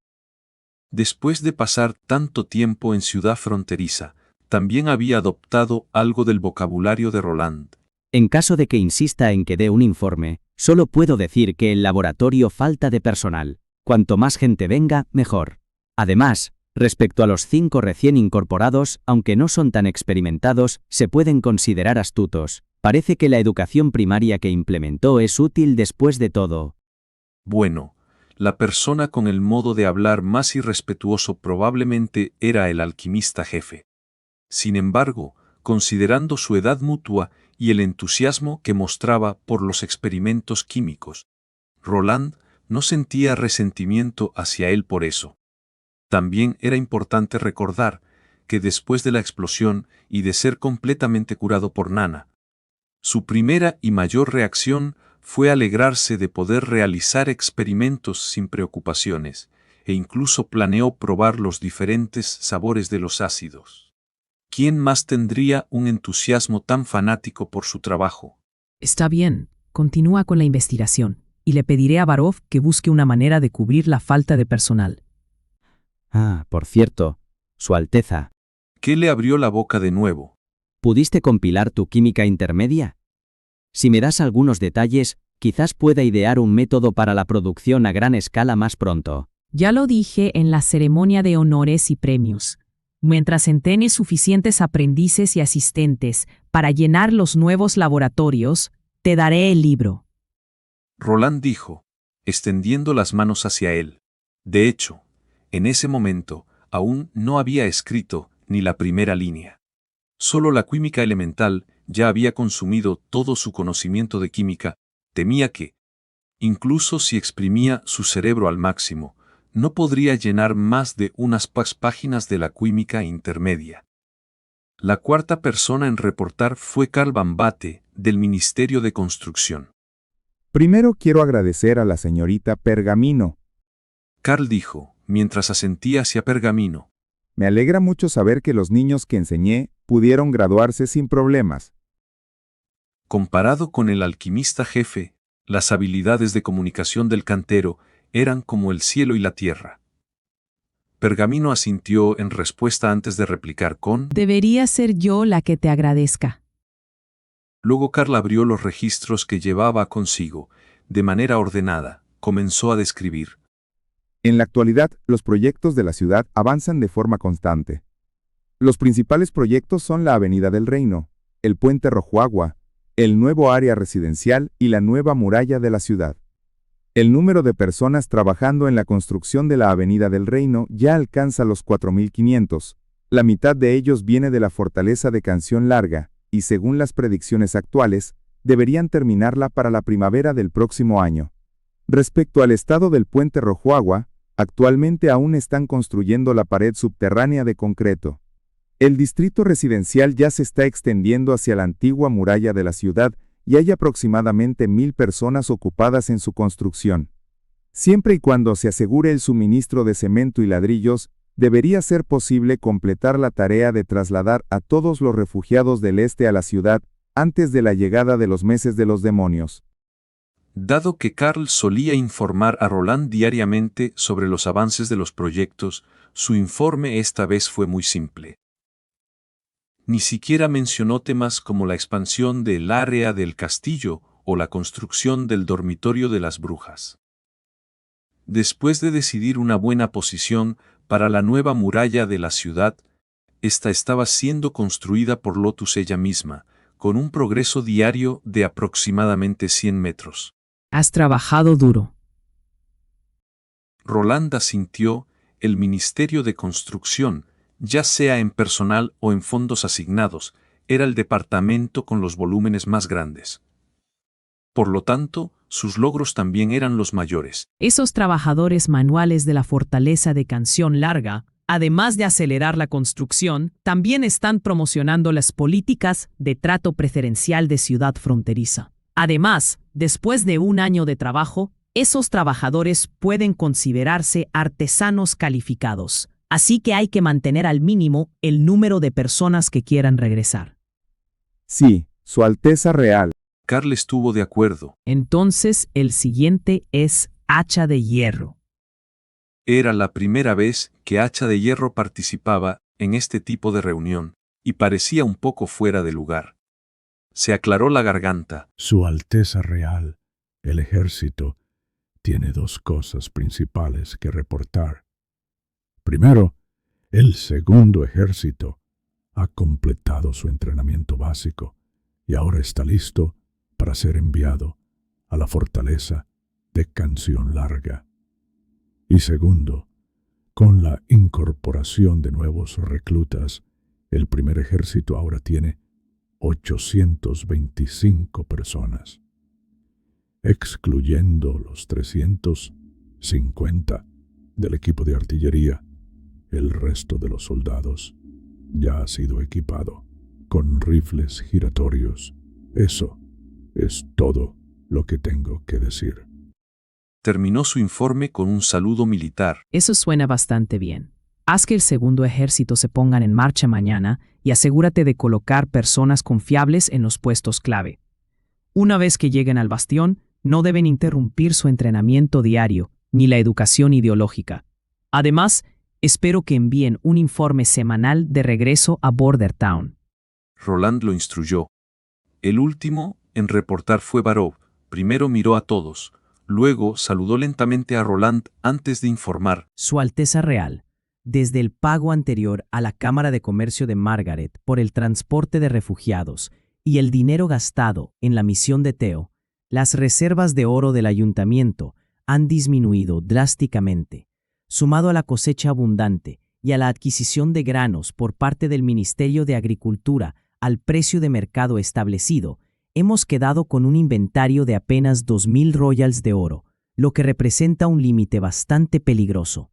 Después de pasar tanto tiempo en ciudad fronteriza, también había adoptado algo del vocabulario de Roland. En caso de que insista en que dé un informe, solo puedo decir que el laboratorio falta de personal. Cuanto más gente venga, mejor. Además, respecto a los 5 recién incorporados, aunque no son tan experimentados, se pueden considerar astutos. Parece que la educación primaria que implementó es útil después de todo. Bueno, la persona con el modo de hablar más irrespetuoso probablemente era el alquimista jefe. Sin embargo, considerando su edad mutua y el entusiasmo que mostraba por los experimentos químicos, Roland no sentía resentimiento hacia él por eso. También era importante recordar que después de la explosión y de ser completamente curado por Nana, su primera y mayor reacción fue alegrarse de poder realizar experimentos sin preocupaciones, e incluso planeó probar los diferentes sabores de los ácidos. ¿Quién más tendría un entusiasmo tan fanático por su trabajo? Está bien, continúa con la investigación, y le pediré a Barov que busque una manera de cubrir la falta de personal. Ah, por cierto, Su Alteza. ¿Qué le abrió la boca de nuevo? ¿Pudiste compilar tu química intermedia? Si me das algunos detalles, quizás pueda idear un método para la producción a gran escala más pronto. Ya lo dije en la ceremonia de honores y premios. Mientras entrene suficientes aprendices y asistentes para llenar los nuevos laboratorios, te daré el libro. Roland dijo, extendiendo las manos hacia él. De hecho, en ese momento, aún no había escrito ni la primera línea. Solo la química elemental ya había consumido todo su conocimiento de química. Temía que, incluso si exprimía su cerebro al máximo, no podría llenar más de unas páginas de la química intermedia. La cuarta persona en reportar fue Carl Van Bate, del Ministerio de Construcción. Primero quiero agradecer a la señorita Pergamino. Carl dijo, mientras asentía hacia Pergamino. Me alegra mucho saber que los niños que enseñé pudieron graduarse sin problemas. Comparado con el alquimista jefe, las habilidades de comunicación del cantero eran como el cielo y la tierra. Pergamino asintió en respuesta antes de replicar con: Debería ser yo la que te agradezca. Luego Carl abrió los registros que llevaba consigo. De manera ordenada, comenzó a describir. En la actualidad, los proyectos de la ciudad avanzan de forma constante. Los principales proyectos son la Avenida del Reino, el Puente Rojo Agua, el nuevo área residencial y la nueva muralla de la ciudad. El número de personas trabajando en la construcción de la Avenida del Reino ya alcanza los 4.500. La mitad de ellos viene de la fortaleza de Canción Larga, y según las predicciones actuales, deberían terminarla para la primavera del próximo año. Respecto al estado del Puente Rojo Agua, actualmente aún están construyendo la pared subterránea de concreto. El distrito residencial ya se está extendiendo hacia la antigua muralla de la ciudad y hay aproximadamente 1.000 personas ocupadas en su construcción. Siempre y cuando se asegure el suministro de cemento y ladrillos, debería ser posible completar la tarea de trasladar a todos los refugiados del este a la ciudad antes de la llegada de los meses de los demonios. Dado que Karl solía informar a Roland diariamente sobre los avances de los proyectos, su informe esta vez fue muy simple. Ni siquiera mencionó temas como la expansión del área del castillo o la construcción del dormitorio de las brujas. Después de decidir una buena posición para la nueva muralla de la ciudad, esta estaba siendo construida por Lotus ella misma, con un progreso diario de aproximadamente 100 metros. Has trabajado duro. Roland asintió. El Ministerio de Construcción, ya sea en personal o en fondos asignados, era el departamento con los volúmenes más grandes. Por lo tanto, sus logros también eran los mayores. Esos trabajadores manuales de la fortaleza de Canción Larga, además de acelerar la construcción, también están promocionando las políticas de trato preferencial de ciudad fronteriza. Además, después de un año de trabajo, esos trabajadores pueden considerarse artesanos calificados, así que hay que mantener al mínimo el número de personas que quieran regresar. Sí, Su Alteza Real. Karl estuvo de acuerdo. Entonces, el siguiente es Hacha de Hierro. Era la primera vez que Hacha de Hierro participaba en este tipo de reunión, y parecía un poco fuera de lugar. Se aclaró la garganta. Su Alteza Real, el ejército, tiene dos cosas principales que reportar. Primero, el segundo ejército ha completado su entrenamiento básico y ahora está listo para ser enviado a la fortaleza de Canción Larga. Y segundo, con la incorporación de nuevos reclutas, el primer ejército ahora tiene 825 personas. Excluyendo los 350 del equipo de artillería, el resto de los soldados ya ha sido equipado con rifles giratorios. Eso es todo lo que tengo que decir. Terminó su informe con un saludo militar. Eso suena bastante bien. Haz que el segundo ejército se pongan en marcha mañana y asegúrate de colocar personas confiables en los puestos clave. Una vez que lleguen al bastión, no deben interrumpir su entrenamiento diario ni la educación ideológica. Además, espero que envíen un informe semanal de regreso a Border Town. Roland lo instruyó. El último en reportar fue Barov. Primero miró a todos, luego saludó lentamente a Roland antes de informar. Su Alteza Real, desde el pago anterior a la Cámara de Comercio de Margaret por el transporte de refugiados y el dinero gastado en la misión de Theo, las reservas de oro del ayuntamiento han disminuido drásticamente. Sumado a la cosecha abundante y a la adquisición de granos por parte del Ministerio de Agricultura al precio de mercado establecido, hemos quedado con un inventario de apenas 2.000 royals de oro, lo que representa un límite bastante peligroso.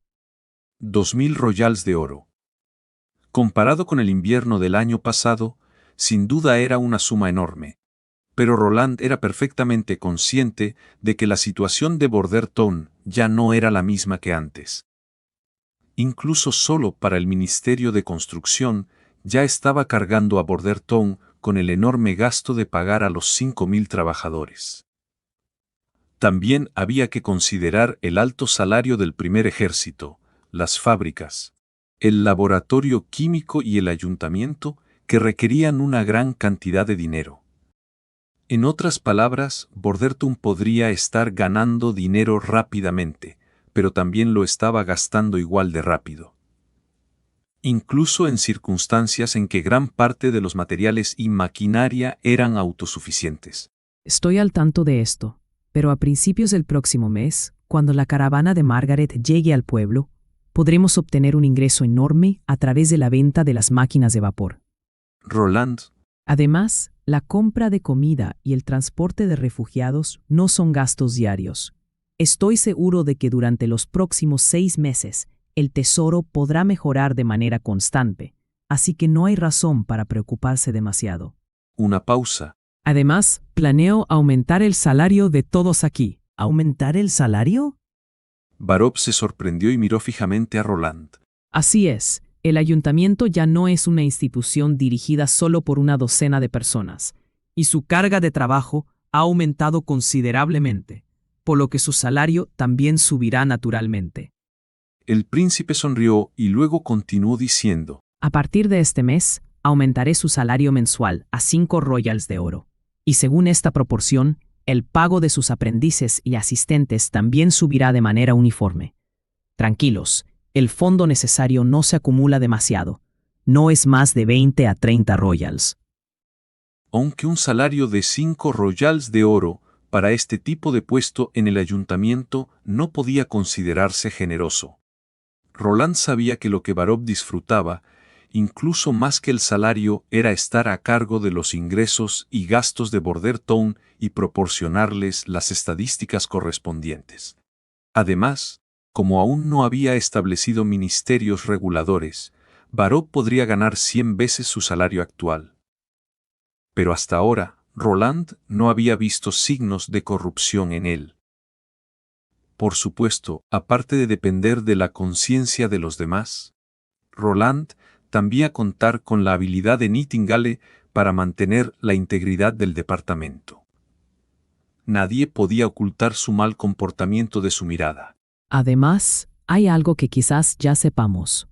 2.000 royals de oro. Comparado con el invierno del año pasado, sin duda era una suma enorme. Pero Roland era perfectamente consciente de que la situación de Border Town ya no era la misma que antes. Incluso solo para el Ministerio de Construcción ya estaba cargando a Border Town con el enorme gasto de pagar a los 5.000 trabajadores. También había que considerar el alto salario del primer ejército, las fábricas, el laboratorio químico y el ayuntamiento, que requerían una gran cantidad de dinero. En otras palabras, Border Town podría estar ganando dinero rápidamente, pero también lo estaba gastando igual de rápido. Incluso en circunstancias en que gran parte de los materiales y maquinaria eran autosuficientes. Estoy al tanto de esto, pero a principios del próximo mes, cuando la caravana de Margaret llegue al pueblo, podremos obtener un ingreso enorme a través de la venta de las máquinas de vapor. Roland. Además, la compra de comida y el transporte de refugiados no son gastos diarios. Estoy seguro de que durante los próximos 6 meses, el tesoro podrá mejorar de manera constante, así que no hay razón para preocuparse demasiado. Una pausa. Además, planeo aumentar el salario de todos aquí. ¿Aumentar el salario? Barov se sorprendió y miró fijamente a Roland. Así es, el ayuntamiento ya no es una institución dirigida solo por una docena de personas, y su carga de trabajo ha aumentado considerablemente, por lo que su salario también subirá naturalmente. El príncipe sonrió y luego continuó diciendo: A partir de este mes, aumentaré su salario mensual a 5 royals de oro, y según esta proporción, el pago de sus aprendices y asistentes también subirá de manera uniforme. Tranquilos, el fondo necesario no se acumula demasiado, no es más de 20 a 30 royals. Aunque un salario de 5 royals de oro para este tipo de puesto en el ayuntamiento no podía considerarse generoso. Roland sabía que lo que Barop disfrutaba, incluso más que el salario, era estar a cargo de los ingresos y gastos de Bordertown y proporcionarles las estadísticas correspondientes. Además, como aún no había establecido ministerios reguladores, Barop podría ganar 100 veces su salario actual. Pero hasta ahora, Roland no había visto signos de corrupción en él. Por supuesto, aparte de depender de la conciencia de los demás, Roland también contar con la habilidad de Nightingale para mantener la integridad del departamento. Nadie podía ocultar su mal comportamiento de su mirada. Además, hay algo que quizás ya sepamos.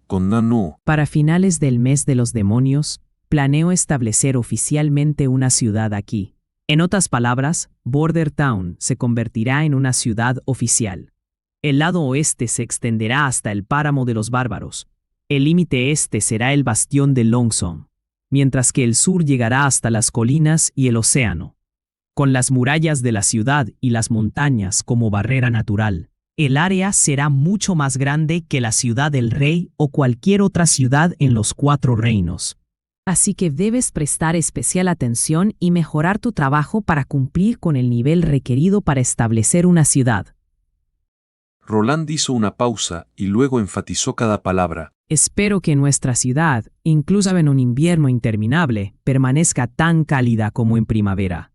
Con Nanu, Para finales del mes de los demonios, planeo establecer oficialmente una ciudad aquí. En otras palabras, Bordertown se convertirá en una ciudad oficial. El lado oeste se extenderá hasta el páramo de los bárbaros. El límite este será el bastión de Longsong, mientras que el sur llegará hasta las colinas y el océano. Con las murallas de la ciudad y las montañas como barrera natural, el área será mucho más grande que la ciudad del rey o cualquier otra ciudad en los 4 reinos. Así que debes prestar especial atención y mejorar tu trabajo para cumplir con el nivel requerido para establecer una ciudad. Roland hizo una pausa y luego enfatizó cada palabra. Espero que nuestra ciudad, incluso en un invierno interminable, permanezca tan cálida como en primavera.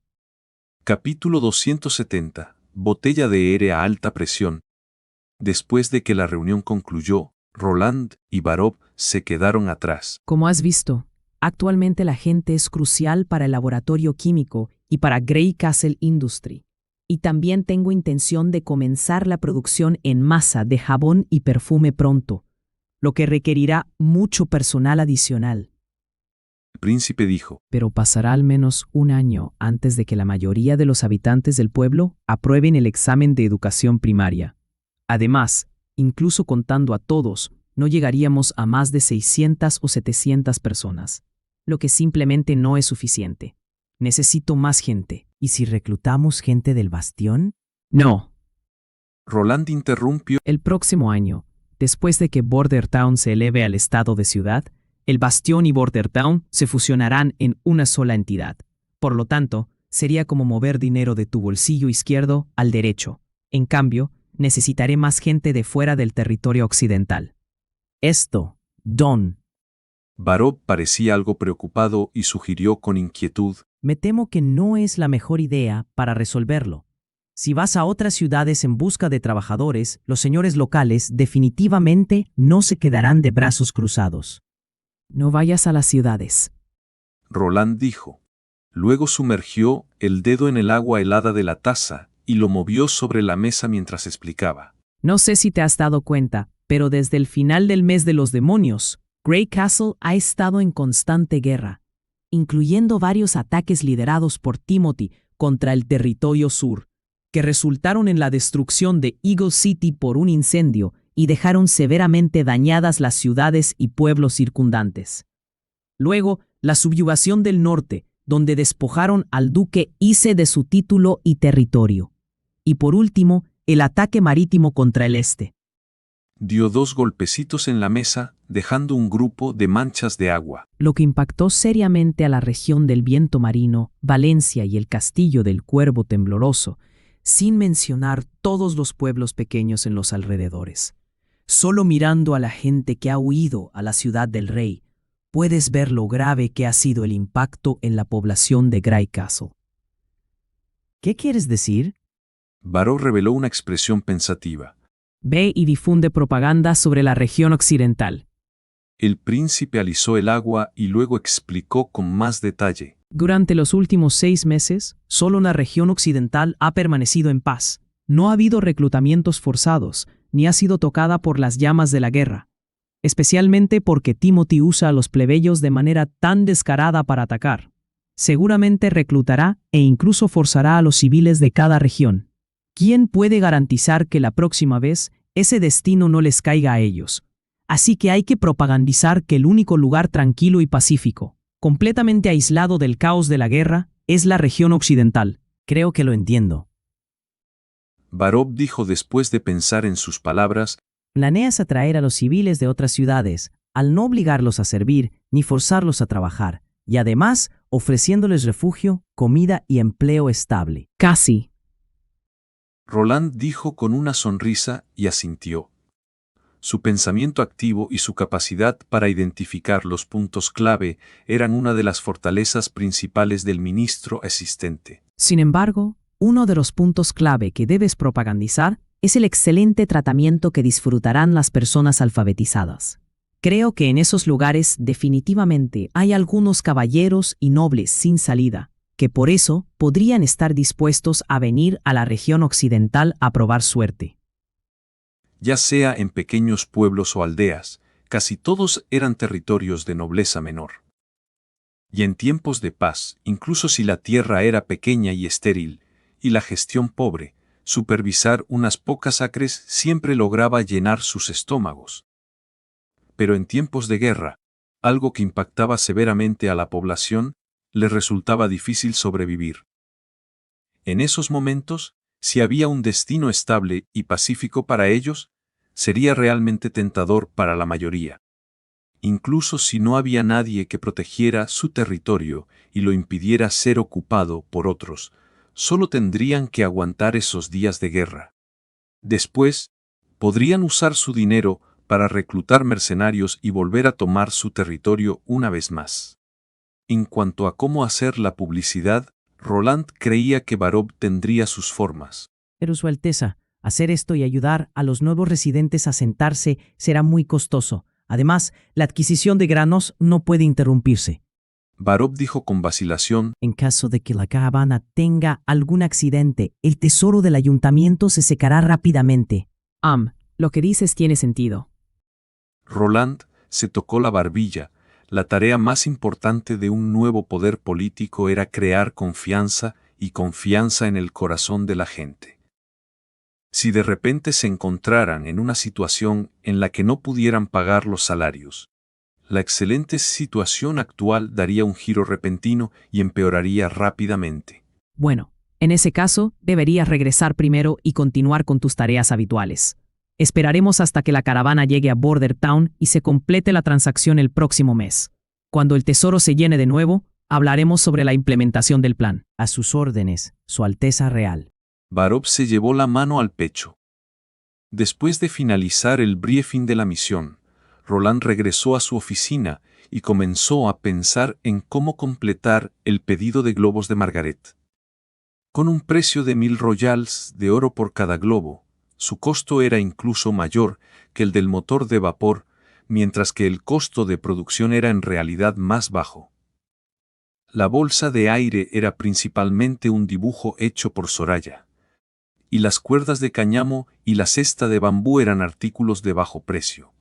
Capítulo 270. Botella de aire a alta presión. Después de que la reunión concluyó, Roland y Barop se quedaron atrás. Como has visto, actualmente la gente es crucial para el laboratorio químico y para Grey Castle Industry. Y también tengo intención de comenzar la producción en masa de jabón y perfume pronto, lo que requerirá mucho personal adicional. El príncipe dijo: Pero pasará al menos un año antes de que la mayoría de los habitantes del pueblo aprueben el examen de educación primaria. Además, incluso contando a todos, no llegaríamos a más de 600 o 700 personas, lo que simplemente no es suficiente. Necesito más gente. ¿Y si reclutamos gente del bastión? No. Roland interrumpió. El próximo año, después de que Bordertown se eleve al estado de ciudad, el bastión y Bordertown se fusionarán en una sola entidad. Por lo tanto, sería como mover dinero de tu bolsillo izquierdo al derecho. En cambio, necesitaré más gente de fuera del territorio occidental. Esto, Don. Barop parecía algo preocupado y sugirió con inquietud: Me temo que no es la mejor idea para resolverlo. Si vas a otras ciudades en busca de trabajadores, los señores locales definitivamente no se quedarán de brazos cruzados. No vayas a las ciudades. Roland dijo. Luego sumergió el dedo en el agua helada de la taza y lo movió sobre la mesa mientras explicaba. No sé si te has dado cuenta, pero desde el final del mes de los demonios, Grey Castle ha estado en constante guerra, incluyendo varios ataques liderados por Timothy contra el territorio sur, que resultaron en la destrucción de Eagle City por un incendio y dejaron severamente dañadas las ciudades y pueblos circundantes. Luego, la subyugación del norte, donde despojaron al duque Ise de su título y territorio. Y por último, el ataque marítimo contra el este. Dio 2 golpecitos en la mesa, dejando un grupo de manchas de agua. Lo que impactó seriamente a la región del viento marino, Valencia y el castillo del Cuervo Tembloroso, sin mencionar todos los pueblos pequeños en los alrededores. Solo mirando a la gente que ha huido a la ciudad del rey, puedes ver lo grave que ha sido el impacto en la población de Grey Castle. ¿Qué quieres decir? Barop reveló una expresión pensativa. Ve y difunde propaganda sobre la región occidental. El príncipe alisó el agua y luego explicó con más detalle. Durante los últimos 6 meses, solo la región occidental ha permanecido en paz. No ha habido reclutamientos forzados, ni ha sido tocada por las llamas de la guerra. Especialmente porque Timothy usa a los plebeyos de manera tan descarada para atacar. Seguramente reclutará e incluso forzará a los civiles de cada región. ¿Quién puede garantizar que la próxima vez ese destino no les caiga a ellos? Así que hay que propagandizar que el único lugar tranquilo y pacífico, completamente aislado del caos de la guerra, es la región occidental. Creo que lo entiendo. Varov dijo después de pensar en sus palabras. Planeas atraer a los civiles de otras ciudades, al no obligarlos a servir ni forzarlos a trabajar, y además ofreciéndoles refugio, comida y empleo estable. Casi. Roland dijo con una sonrisa y asintió. Su pensamiento activo y su capacidad para identificar los puntos clave eran una de las fortalezas principales del ministro asistente. Sin embargo, uno de los puntos clave que debes propagandizar es el excelente tratamiento que disfrutarán las personas alfabetizadas. Creo que en esos lugares definitivamente hay algunos caballeros y nobles sin salida, que por eso podrían estar dispuestos a venir a la región occidental a probar suerte. Ya sea en pequeños pueblos o aldeas, casi todos eran territorios de nobleza menor. Y en tiempos de paz, incluso si la tierra era pequeña y estéril, y la gestión pobre, supervisar unas pocas acres siempre lograba llenar sus estómagos. Pero en tiempos de guerra, algo que impactaba severamente a la población, les resultaba difícil sobrevivir. En esos momentos, si había un destino estable y pacífico para ellos, sería realmente tentador para la mayoría. Incluso si no había nadie que protegiera su territorio y lo impidiera ser ocupado por otros, solo tendrían que aguantar esos días de guerra. Después, podrían usar su dinero para reclutar mercenarios y volver a tomar su territorio una vez más. En cuanto a cómo hacer la publicidad, Roland creía que Varov tendría sus formas. Pero Su Alteza, hacer esto y ayudar a los nuevos residentes a sentarse será muy costoso. Además, la adquisición de granos no puede interrumpirse. Varov dijo con vacilación. En caso de que la caravana tenga algún accidente, el tesoro del ayuntamiento se secará rápidamente. Lo que dices tiene sentido. Roland se tocó la barbilla. La tarea más importante de un nuevo poder político era crear confianza y confianza en el corazón de la gente. Si de repente se encontraran en una situación en la que no pudieran pagar los salarios, la excelente situación actual daría un giro repentino y empeoraría rápidamente. Bueno, en ese caso, deberías regresar primero y continuar con tus tareas habituales. Esperaremos hasta que la caravana llegue a Border Town y se complete la transacción el próximo mes. Cuando el tesoro se llene de nuevo, hablaremos sobre la implementación del plan. A sus órdenes, Su Alteza Real. Varov se llevó la mano al pecho. Después de finalizar el briefing de la misión, Roland regresó a su oficina y comenzó a pensar en cómo completar el pedido de globos de Margaret. Con un precio de 1000 royals de oro por cada globo, su costo era incluso mayor que el del motor de vapor, mientras que el costo de producción era en realidad más bajo. La bolsa de aire era principalmente un dibujo hecho por Soraya, y las cuerdas de cáñamo y la cesta de bambú eran artículos de bajo precio.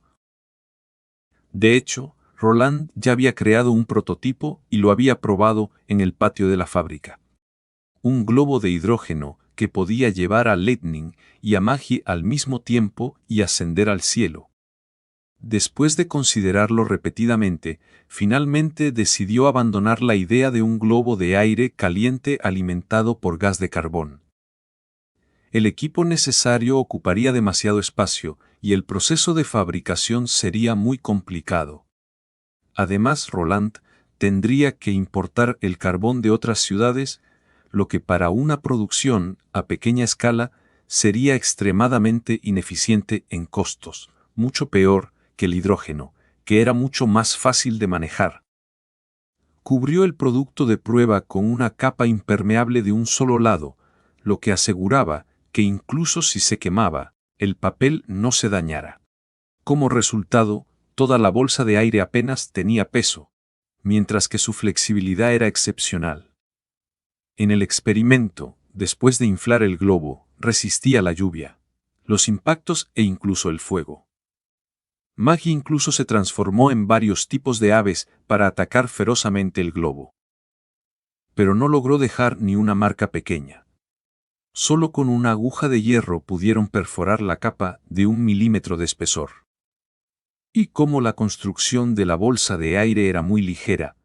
De hecho, Roland ya había creado un prototipo y lo había probado en el patio de la fábrica. Un globo de hidrógeno que podía llevar a Lightning y a Maggie al mismo tiempo y ascender al cielo. Después de considerarlo repetidamente, finalmente decidió abandonar la idea de un globo de aire caliente alimentado por gas de carbón. El equipo necesario ocuparía demasiado espacio y el proceso de fabricación sería muy complicado. Además, Roland tendría que importar el carbón de otras ciudades, lo que para una producción a pequeña escala sería extremadamente ineficiente en costos, mucho peor que el hidrógeno, que era mucho más fácil de manejar. Cubrió el producto de prueba con una capa impermeable de un solo lado, lo que aseguraba que incluso si se quemaba, el papel no se dañara. Como resultado, Toda la bolsa de aire apenas tenía peso, mientras que su flexibilidad era excepcional. En el experimento, después de inflar el globo, resistía la lluvia, los impactos e incluso el fuego. Maggie incluso se transformó en varios tipos de aves para atacar ferozmente el globo. Pero no logró dejar ni una marca pequeña. Solo con una aguja de hierro pudieron perforar la capa de 1 milímetro de espesor. Y como la construcción de la bolsa de aire era muy ligera,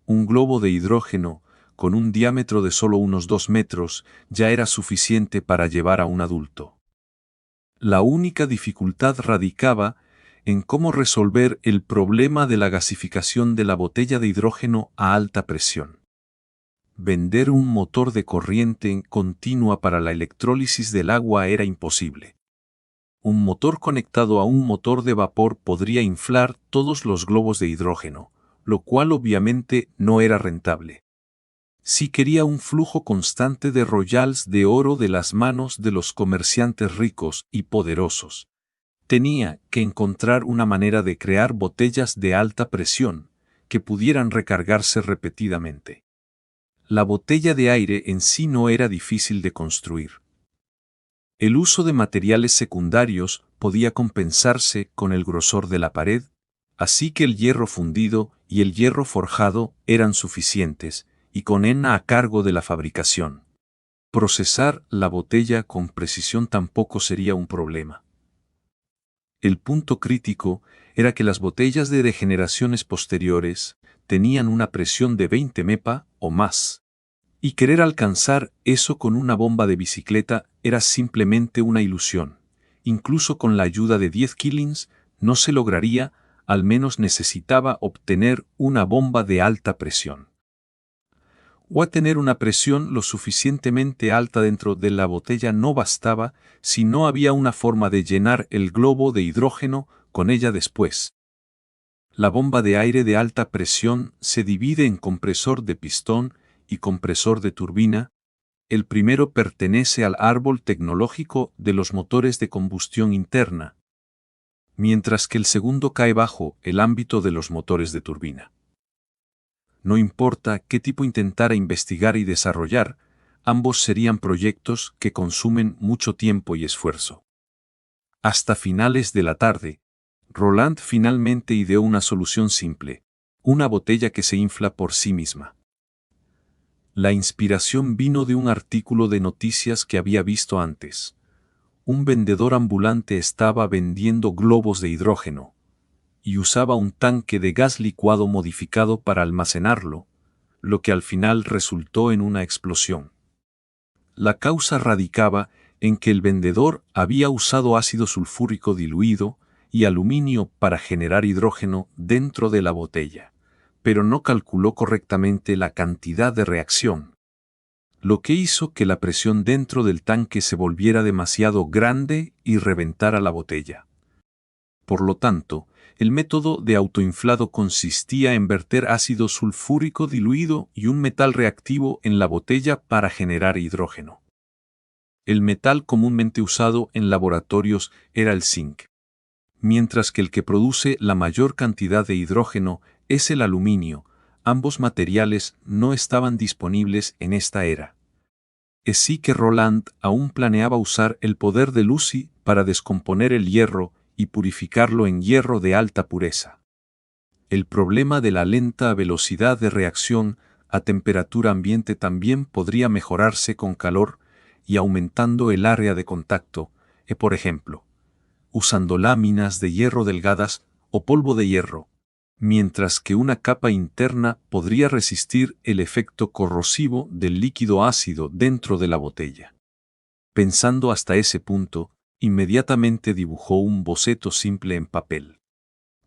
un globo de hidrógeno, con un diámetro de solo unos 2 metros, ya era suficiente para llevar a un adulto. La única dificultad radicaba en cómo resolver el problema de la gasificación de la botella de hidrógeno a alta presión. Vender un motor de corriente continua para la electrólisis del agua era imposible. Un motor conectado a un motor de vapor podría inflar todos los globos de hidrógeno, lo cual obviamente no era rentable. Si quería un flujo constante de royals de oro de las manos de los comerciantes ricos y poderosos, tenía que encontrar una manera de crear botellas de alta presión que pudieran recargarse repetidamente. La botella de aire en sí no era difícil de construir. El uso de materiales secundarios podía compensarse con el grosor de la pared, así que el hierro fundido y el hierro forjado eran suficientes, y con ENA a cargo de la fabricación. Procesar la botella con precisión tampoco sería un problema. El punto crítico era que las botellas de generaciones posteriores tenían una presión de 20 MPa o más. Y querer alcanzar eso con una bomba de bicicleta era simplemente una ilusión. Incluso con la ayuda de 10 Killings no se lograría, al menos necesitaba obtener una bomba de alta presión. O a tener una presión lo suficientemente alta dentro de la botella no bastaba si no había una forma de llenar el globo de hidrógeno con ella después. La bomba de aire de alta presión se divide en compresor de pistón y compresor de turbina. El primero pertenece al árbol tecnológico de los motores de combustión interna, mientras que el segundo cae bajo el ámbito de los motores de turbina. No importa qué tipo intentara investigar y desarrollar, ambos serían proyectos que consumen mucho tiempo y esfuerzo. Hasta finales de la tarde, Roland finalmente ideó una solución simple, una botella que se infla por sí misma. La inspiración vino de un artículo de noticias que había visto antes. Un vendedor ambulante estaba vendiendo globos de hidrógeno y usaba un tanque de gas licuado modificado para almacenarlo, lo que al final resultó en una explosión. La causa radicaba en que el vendedor había usado ácido sulfúrico diluido y aluminio para generar hidrógeno dentro de la botella, pero no calculó correctamente la cantidad de reacción, lo que hizo que la presión dentro del tanque se volviera demasiado grande y reventara la botella. Por lo tanto, el método de autoinflado consistía en verter ácido sulfúrico diluido y un metal reactivo en la botella para generar hidrógeno. El metal comúnmente usado en laboratorios era el zinc, mientras que el que produce la mayor cantidad de hidrógeno es el aluminio. Ambos materiales no estaban disponibles en esta era. Así que Roland aún planeaba usar el poder de Lucy para descomponer el hierro y purificarlo en hierro de alta pureza. El problema de la lenta velocidad de reacción a temperatura ambiente también podría mejorarse con calor y aumentando el área de contacto, por ejemplo, usando láminas de hierro delgadas o polvo de hierro, mientras que una capa interna podría resistir el efecto corrosivo del líquido ácido dentro de la botella. Pensando hasta ese punto, inmediatamente dibujó un boceto simple en papel.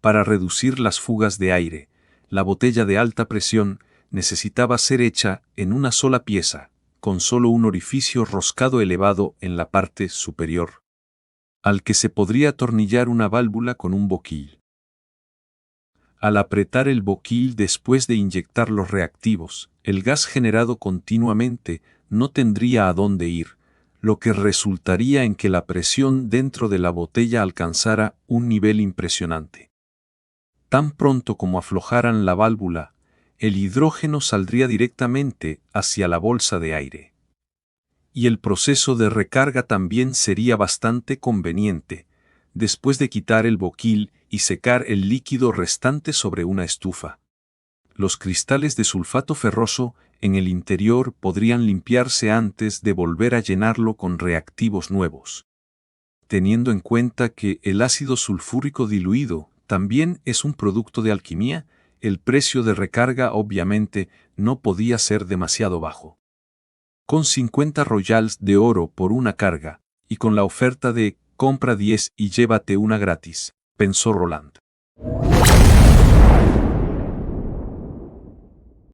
Para reducir las fugas de aire, la botella de alta presión necesitaba ser hecha en una sola pieza, con solo un orificio roscado elevado en la parte superior, al que se podría atornillar una válvula con un boquil. Al apretar el boquil después de inyectar los reactivos, el gas generado continuamente no tendría a dónde ir, lo que resultaría en que la presión dentro de la botella alcanzara un nivel impresionante. Tan pronto como aflojaran la válvula, el hidrógeno saldría directamente hacia la bolsa de aire. Y el proceso de recarga también sería bastante conveniente, después de quitar el boquil y secar el líquido restante sobre una estufa. Los cristales de sulfato ferroso en el interior podrían limpiarse antes de volver a llenarlo con reactivos nuevos. Teniendo en cuenta que el ácido sulfúrico diluido también es un producto de alquimia, el precio de recarga obviamente no podía ser demasiado bajo. Con 50 royals de oro por una carga, y con la oferta de compra 10 y llévate una gratis, pensó Roland.